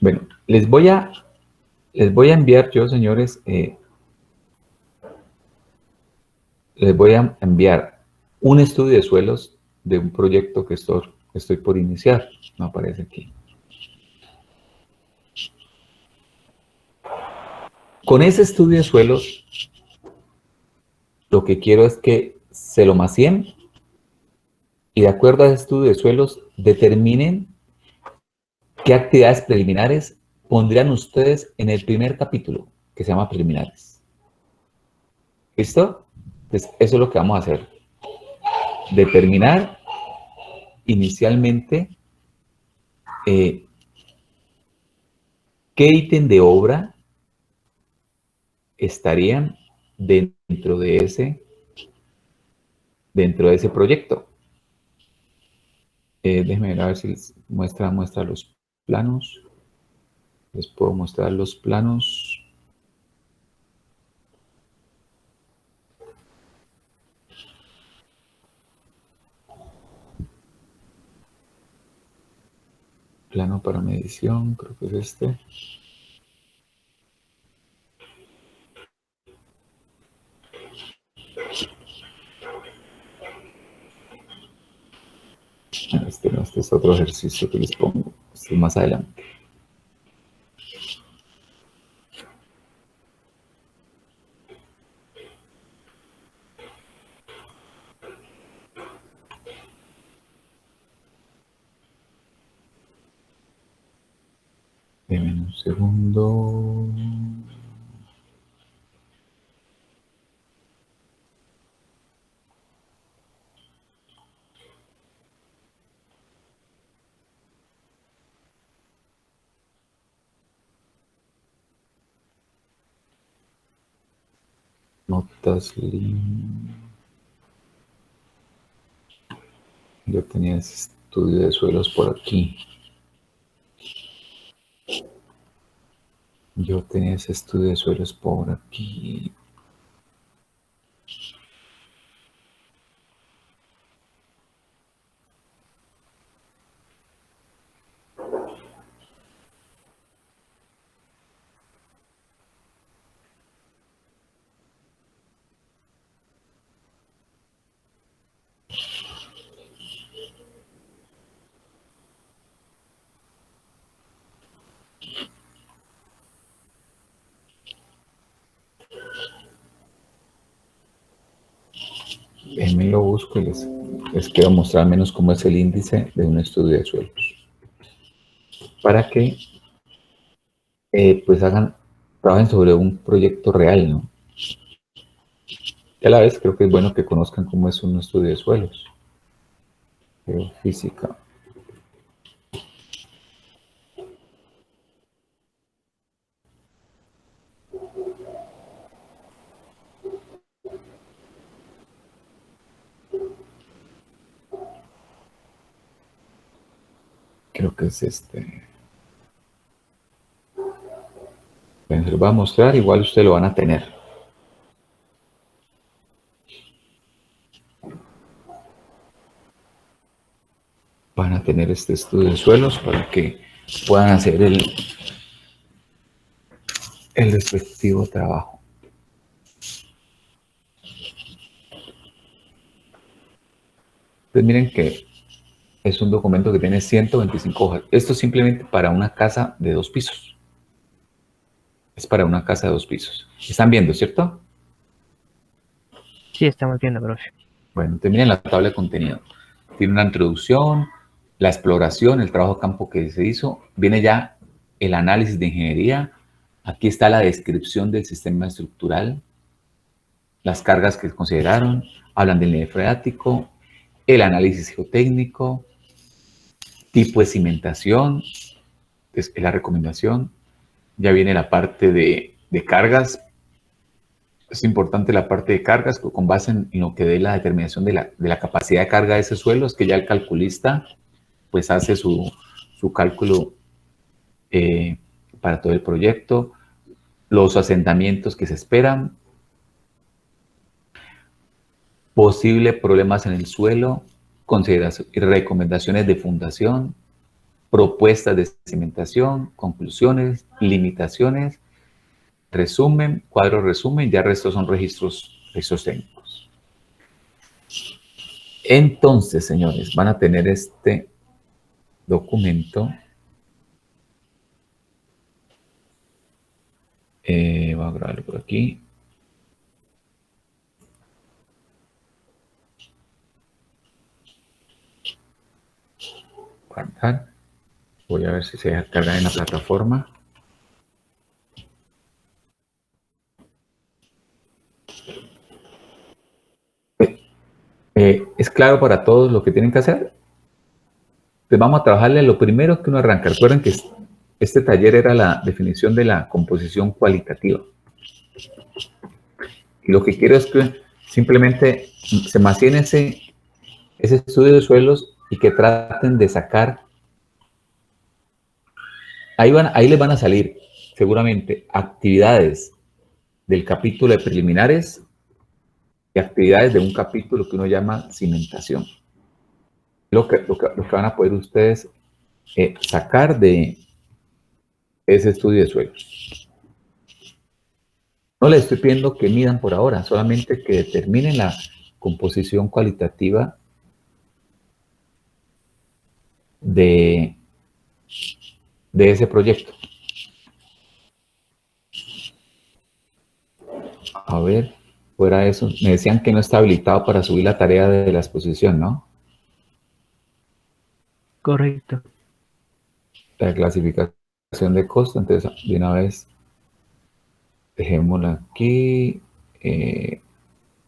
Bueno, les voy a enviar yo, señores, les voy a enviar un estudio de suelos de un proyecto que estoy por iniciar. Me aparece aquí. Con ese estudio de suelos, lo que quiero es que se lo macien y de acuerdo a ese estudio de suelos determinen qué actividades preliminares pondrían ustedes en el primer capítulo, que se llama preliminares. ¿Listo? Entonces, eso es lo que vamos a hacer. Determinar inicialmente qué ítem de obra estarían dentro de ese proyecto. Déjenme ver a ver si les muestra los planos. Les puedo mostrar los planos. Plano para medición, creo que es este. Este no, este es otro ejercicio que les pongo. Este es más adelante. Denme un segundo. Notas. Yo tenía ese estudio de suelos por aquí. Yo tenía ese estudio de suelos por aquí. Me lo busco y les quiero mostrar al menos cómo es el índice de un estudio de suelos. Para que pues trabajen sobre un proyecto real, ¿no? Y a la vez creo que es bueno que conozcan cómo es un estudio de suelos. Geofísica. Creo que es este. Bueno, se lo voy a mostrar, igual ustedes lo van a tener. Van a tener este estudio de suelos para que puedan hacer el respectivo trabajo. Pues miren que es un documento que tiene 125 hojas. Esto es simplemente para una casa de 2 pisos. Es para una casa de 2 pisos. ¿Están viendo, cierto? Sí, estamos viendo, profe. Bueno, entonces miren la tabla de contenido. Tiene una introducción, la exploración, el trabajo de campo que se hizo. Viene ya el análisis de ingeniería. Aquí está la descripción del sistema estructural, las cargas que consideraron, hablan del nivel freático, el análisis geotécnico, tipo de cimentación, es la recomendación. Ya viene la parte de cargas. Es importante la parte de cargas, con base en lo que dé la determinación de la capacidad de carga de ese suelo, es que ya el calculista pues hace su cálculo para todo el proyecto, los asentamientos que se esperan, posibles problemas en el suelo, consideraciones y recomendaciones de fundación, propuestas de cimentación, conclusiones, limitaciones, resumen, cuadro resumen, ya el resto son registros técnicos. Entonces, señores, van a tener este documento. Voy a grabarlo por aquí. Guardar. Voy a ver si se deja cargar en la plataforma. ¿Es claro para todos lo que tienen que hacer? Pues vamos a trabajarle lo primero que uno arranca. Recuerden que este taller era la definición de la composición cualitativa. Y lo que quiero es que simplemente se mantiene ese estudio de suelos y que traten de sacar. Ahí les van a salir seguramente actividades del capítulo de preliminares y actividades de un capítulo que uno llama cimentación. Lo que van a poder ustedes sacar de ese estudio de suelos. No les estoy pidiendo que midan por ahora, solamente que determinen la composición cualitativa de ese proyecto. A ver, fuera de eso, me decían que no está habilitado para subir la tarea de la exposición, ¿no? Correcto. La clasificación de costo, entonces de una vez dejémosla aquí,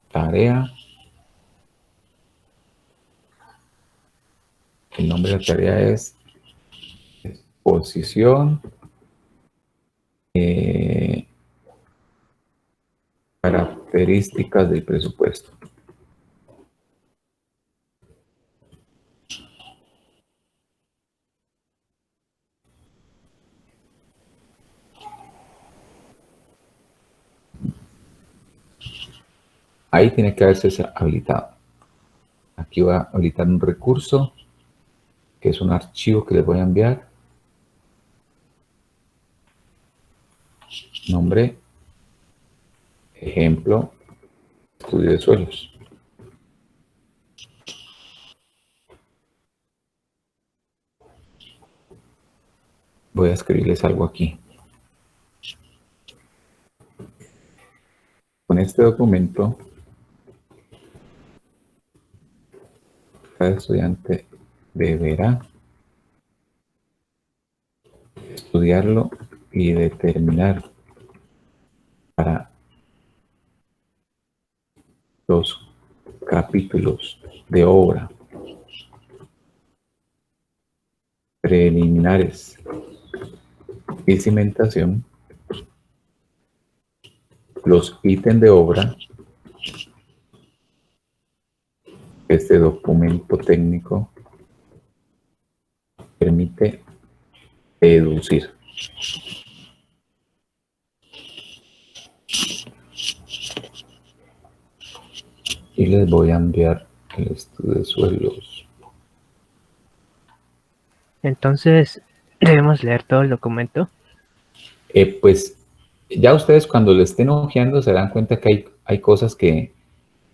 tarea, el nombre de la tarea es exposición, características del presupuesto. Ahí tiene que haberse habilitado. Aquí voy a habilitar un recurso, que es un archivo que les voy a enviar. Nombre, ejemplo, estudio de suelos. Voy a escribirles algo aquí. Con este documento, cada estudiante deberá estudiarlo y determinar para los capítulos de obra preliminares y cimentación, los ítems de obra. Este documento técnico permite deducir. Y les voy a enviar el estudio de suelos. Entonces, ¿debemos leer todo el documento? Pues ya ustedes cuando lo estén hojeando se dan cuenta que hay cosas que...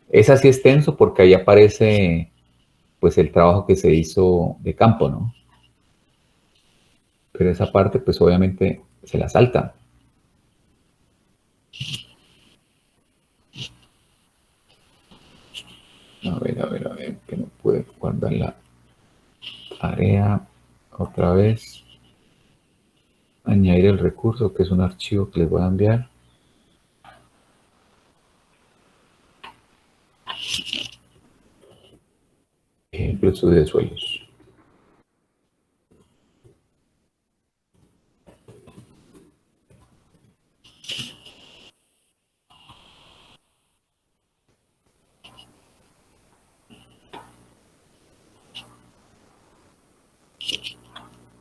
Es así extenso porque ahí aparece pues el trabajo que se hizo de campo, ¿no? Pero esa parte pues obviamente se la salta. A ver, que no puede guardar la tarea otra vez. Añadir el recurso, que es un archivo que les voy a enviar. Ejemplo, estudio de suelos.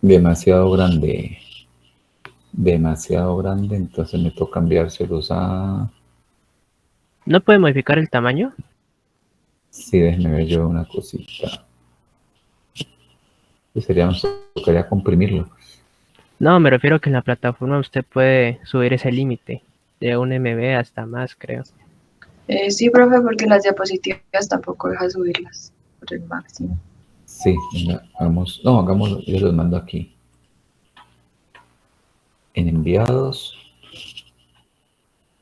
Demasiado grande. Demasiado grande, entonces me toca enviárselos a... ¿No puede modificar el tamaño? Sí, déjenme ver yo una cosita. Nos tocaría comprimirlo. No, me refiero a que en la plataforma usted puede subir ese límite de 1 MB hasta más, creo. Sí, profe, porque las diapositivas tampoco deja subirlas por el máximo. Sí, venga, hagámoslo, yo los mando aquí. En enviados,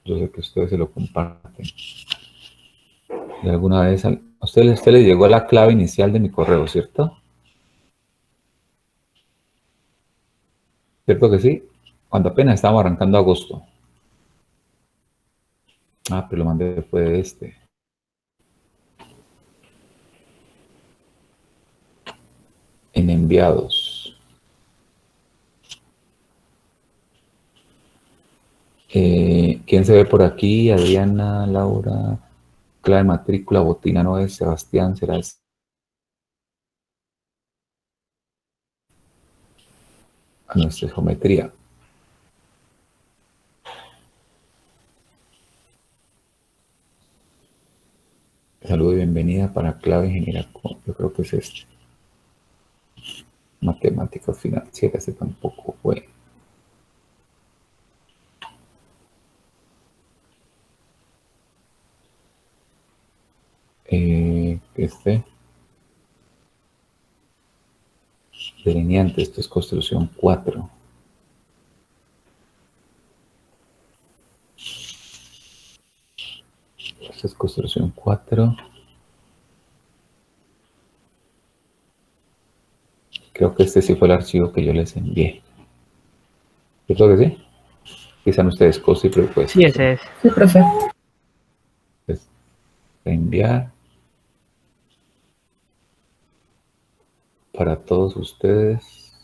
yo sé que ustedes se lo comparten. Y alguna vez, a usted les llegó la clave inicial de mi correo, ¿cierto? ¿Cierto que sí? Cuando apenas estábamos arrancando agosto. Ah, pero lo mandé después de este. En enviados. ¿Quién se ve por aquí? Adriana, Laura, clave matrícula, Botina no es, Sebastián, será ese. A nuestra geometría. Saludo y bienvenida para clave ingeniera. Yo creo que es este. Matemáticas financieras, ese tampoco fue. Delineante, esto es construcción 4. Esto es construcción 4. Creo que este sí fue el archivo que yo les envié. Yo creo que sí. Quizás ustedes costo y presupuesto. Sí, ese es. Sí, profe. Pues, enviar para todos ustedes.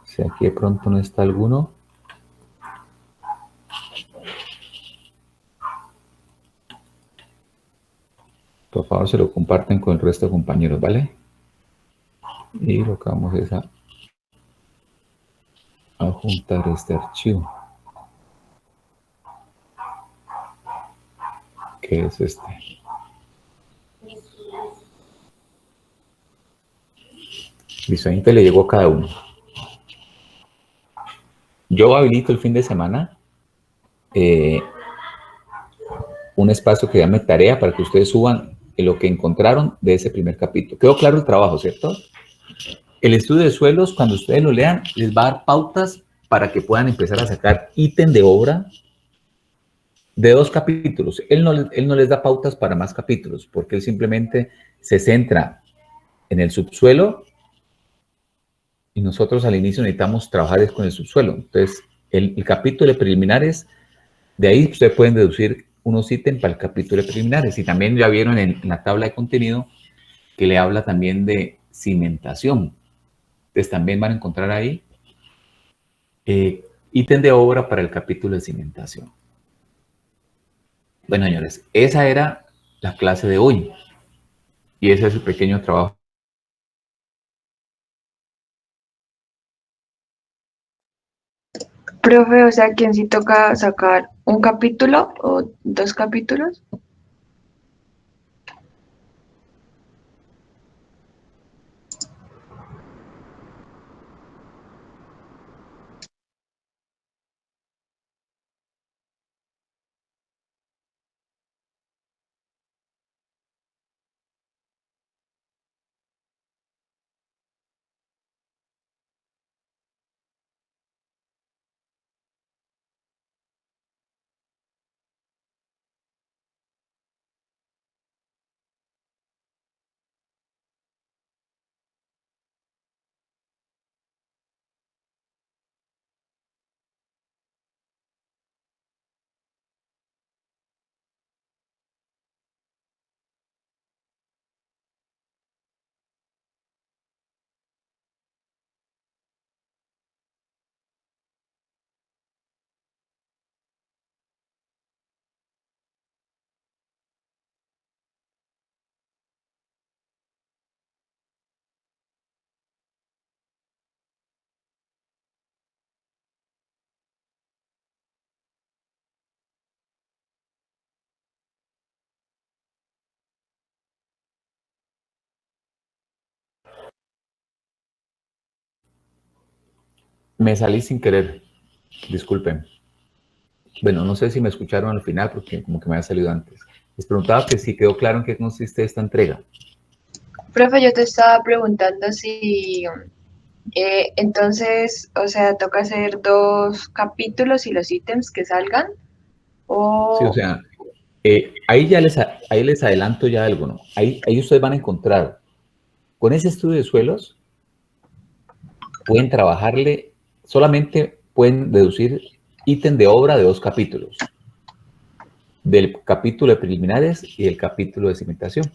Si aquí de pronto no está alguno. Por favor, se lo comparten con el resto de compañeros, ¿vale? Y lo que vamos es a juntar este archivo. Que es este. Listo, ahí le llegó a cada uno. Yo habilito el fin de semana un espacio que llame tarea para que ustedes suban lo que encontraron de ese primer capítulo. Quedó claro el trabajo, ¿cierto? El estudio de suelos, cuando ustedes lo lean, les va a dar pautas para que puedan empezar a sacar ítem de obra de 2 capítulos. Él no les da pautas para más capítulos, porque él simplemente se centra en el subsuelo y nosotros al inicio necesitamos trabajar con el subsuelo. Entonces, el capítulo de preliminares, de ahí ustedes pueden deducir unos ítems para el capítulo de preliminares. Y también ya vieron en la tabla de contenido que le habla también de cimentación. Entonces, también van a encontrar ahí ítem de obra para el capítulo de cimentación. Bueno, señores, esa era la clase de hoy. Y ese es el pequeño trabajo. Profe, o sea, ¿quién sí toca sacar un capítulo o 2 capítulos? Me salí sin querer. Disculpen. Bueno, no sé si me escucharon al final porque como que me había salido antes. Les preguntaba que si quedó claro en qué consiste esta entrega. Profe, yo te estaba preguntando si entonces, o sea, toca hacer 2 capítulos y los ítems que salgan, Sí, o o sea, ahí les adelanto ya algo, ¿no? Ahí ustedes van a encontrar, con ese estudio de suelos, pueden trabajarle, solamente pueden deducir ítem de obra de 2 capítulos. Del capítulo de preliminares y el capítulo de cimentación.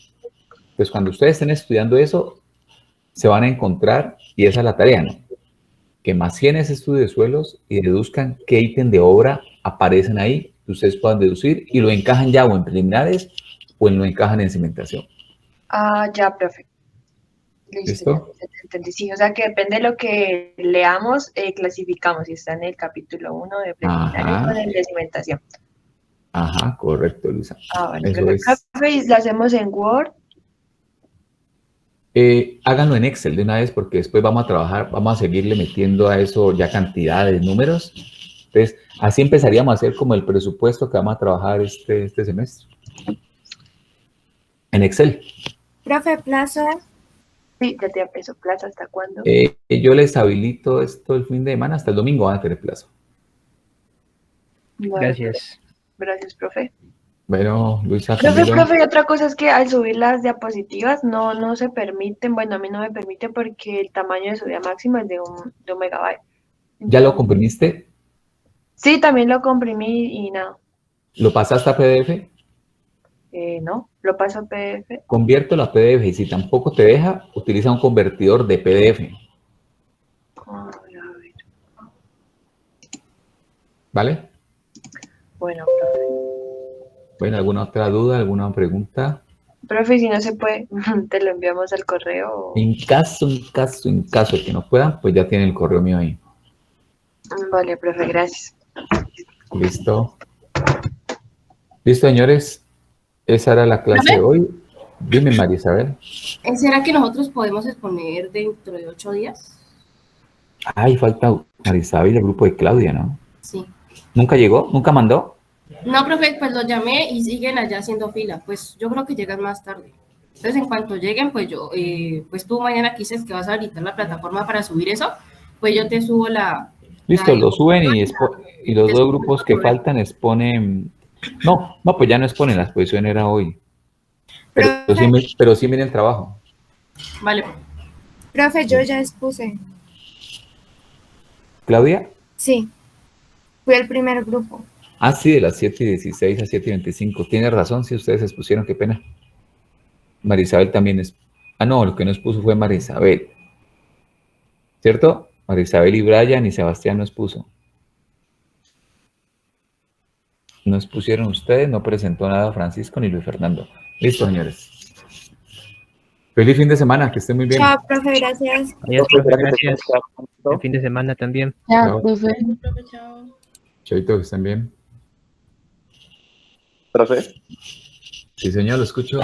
Pues cuando ustedes estén estudiando eso, se van a encontrar, y esa es la tarea, ¿no? Que macien ese estudio de suelos y deduzcan qué ítem de obra aparecen ahí, que ustedes puedan deducir y lo encajan ya o en preliminares o lo encajan en cimentación. ya, profe. ¿Listo? Ya te entendí. Sí, o sea que depende de lo que leamos, clasificamos si está en el capítulo 1 de preliminares o Ajá, de cimentación. ajá, correcto, Luisa. Vale, Eso perfecto. es. Profe, ¿y lo hacemos en Word? Háganlo en Excel de una vez porque después vamos a trabajar, vamos a seguirle metiendo a eso ya cantidades, números. Entonces, así empezaríamos a hacer como el presupuesto que vamos a trabajar este semestre. En Excel. Profe, plazo. Sí, ya te empezó plazo. ¿Hasta cuándo? Yo les habilito esto el fin de semana, hasta el domingo van a tener plazo. Vale, Gracias. gracias, profe. Bueno, Luisa, Profe, Camilo. profe, y otra cosa es que al subir las diapositivas no se permiten, bueno, a mí no me permite porque el tamaño de subida máximo es de un megabyte. ¿Ya lo comprimiste? Sí, también lo comprimí y nada. ¿Lo pasaste a PDF? No, lo paso a PDF. Conviértelo a PDF y si tampoco te deja, utiliza un convertidor de PDF. A ver. ¿Vale? Bueno, profe. Bueno, ¿alguna otra duda, alguna pregunta? Profe, si no se puede, te lo enviamos al correo. En caso de que no puedan, pues ya tienen el correo mío ahí. Vale, profe, gracias. Listo. Listo, señores. Esa era la clase de hoy. Dime, María Isabel. ¿Será que nosotros podemos exponer dentro de 8 días? Ay, falta María Isabel y el grupo de Claudia, ¿no? Sí. ¿Nunca llegó? ¿Nunca mandó? No, profe, pues los llamé y siguen allá haciendo fila. Pues yo creo que llegan más tarde. Entonces, en cuanto lleguen, pues yo, pues tú mañana que dices que vas a habilitar la plataforma para subir eso, pues yo te subo Listo, lo suben y los dos grupos que faltan exponen. No, pues ya no exponen, la exposición era hoy. Pero sí miren el trabajo. Vale. Profe, yo ya expuse. ¿Claudia? Sí, fui el primer grupo. Ah, sí, de las 7:16 a 7:25. Tiene razón, si ustedes expusieron, qué pena. María Isabel también es. Ah, no, lo que no expuso fue María Isabel. ¿Cierto? María Isabel y Brian y Sebastián no expuso. No expusieron ustedes, no presentó nada Francisco ni Luis Fernando. Listo, señores. Feliz fin de semana, que estén muy bien. Chao, profe, gracias. Adiós, profe, gracias. Buen fin de semana también. Chao. profe. Chaito, que estén bien. ¿Profe? Sí, señor, lo escucho.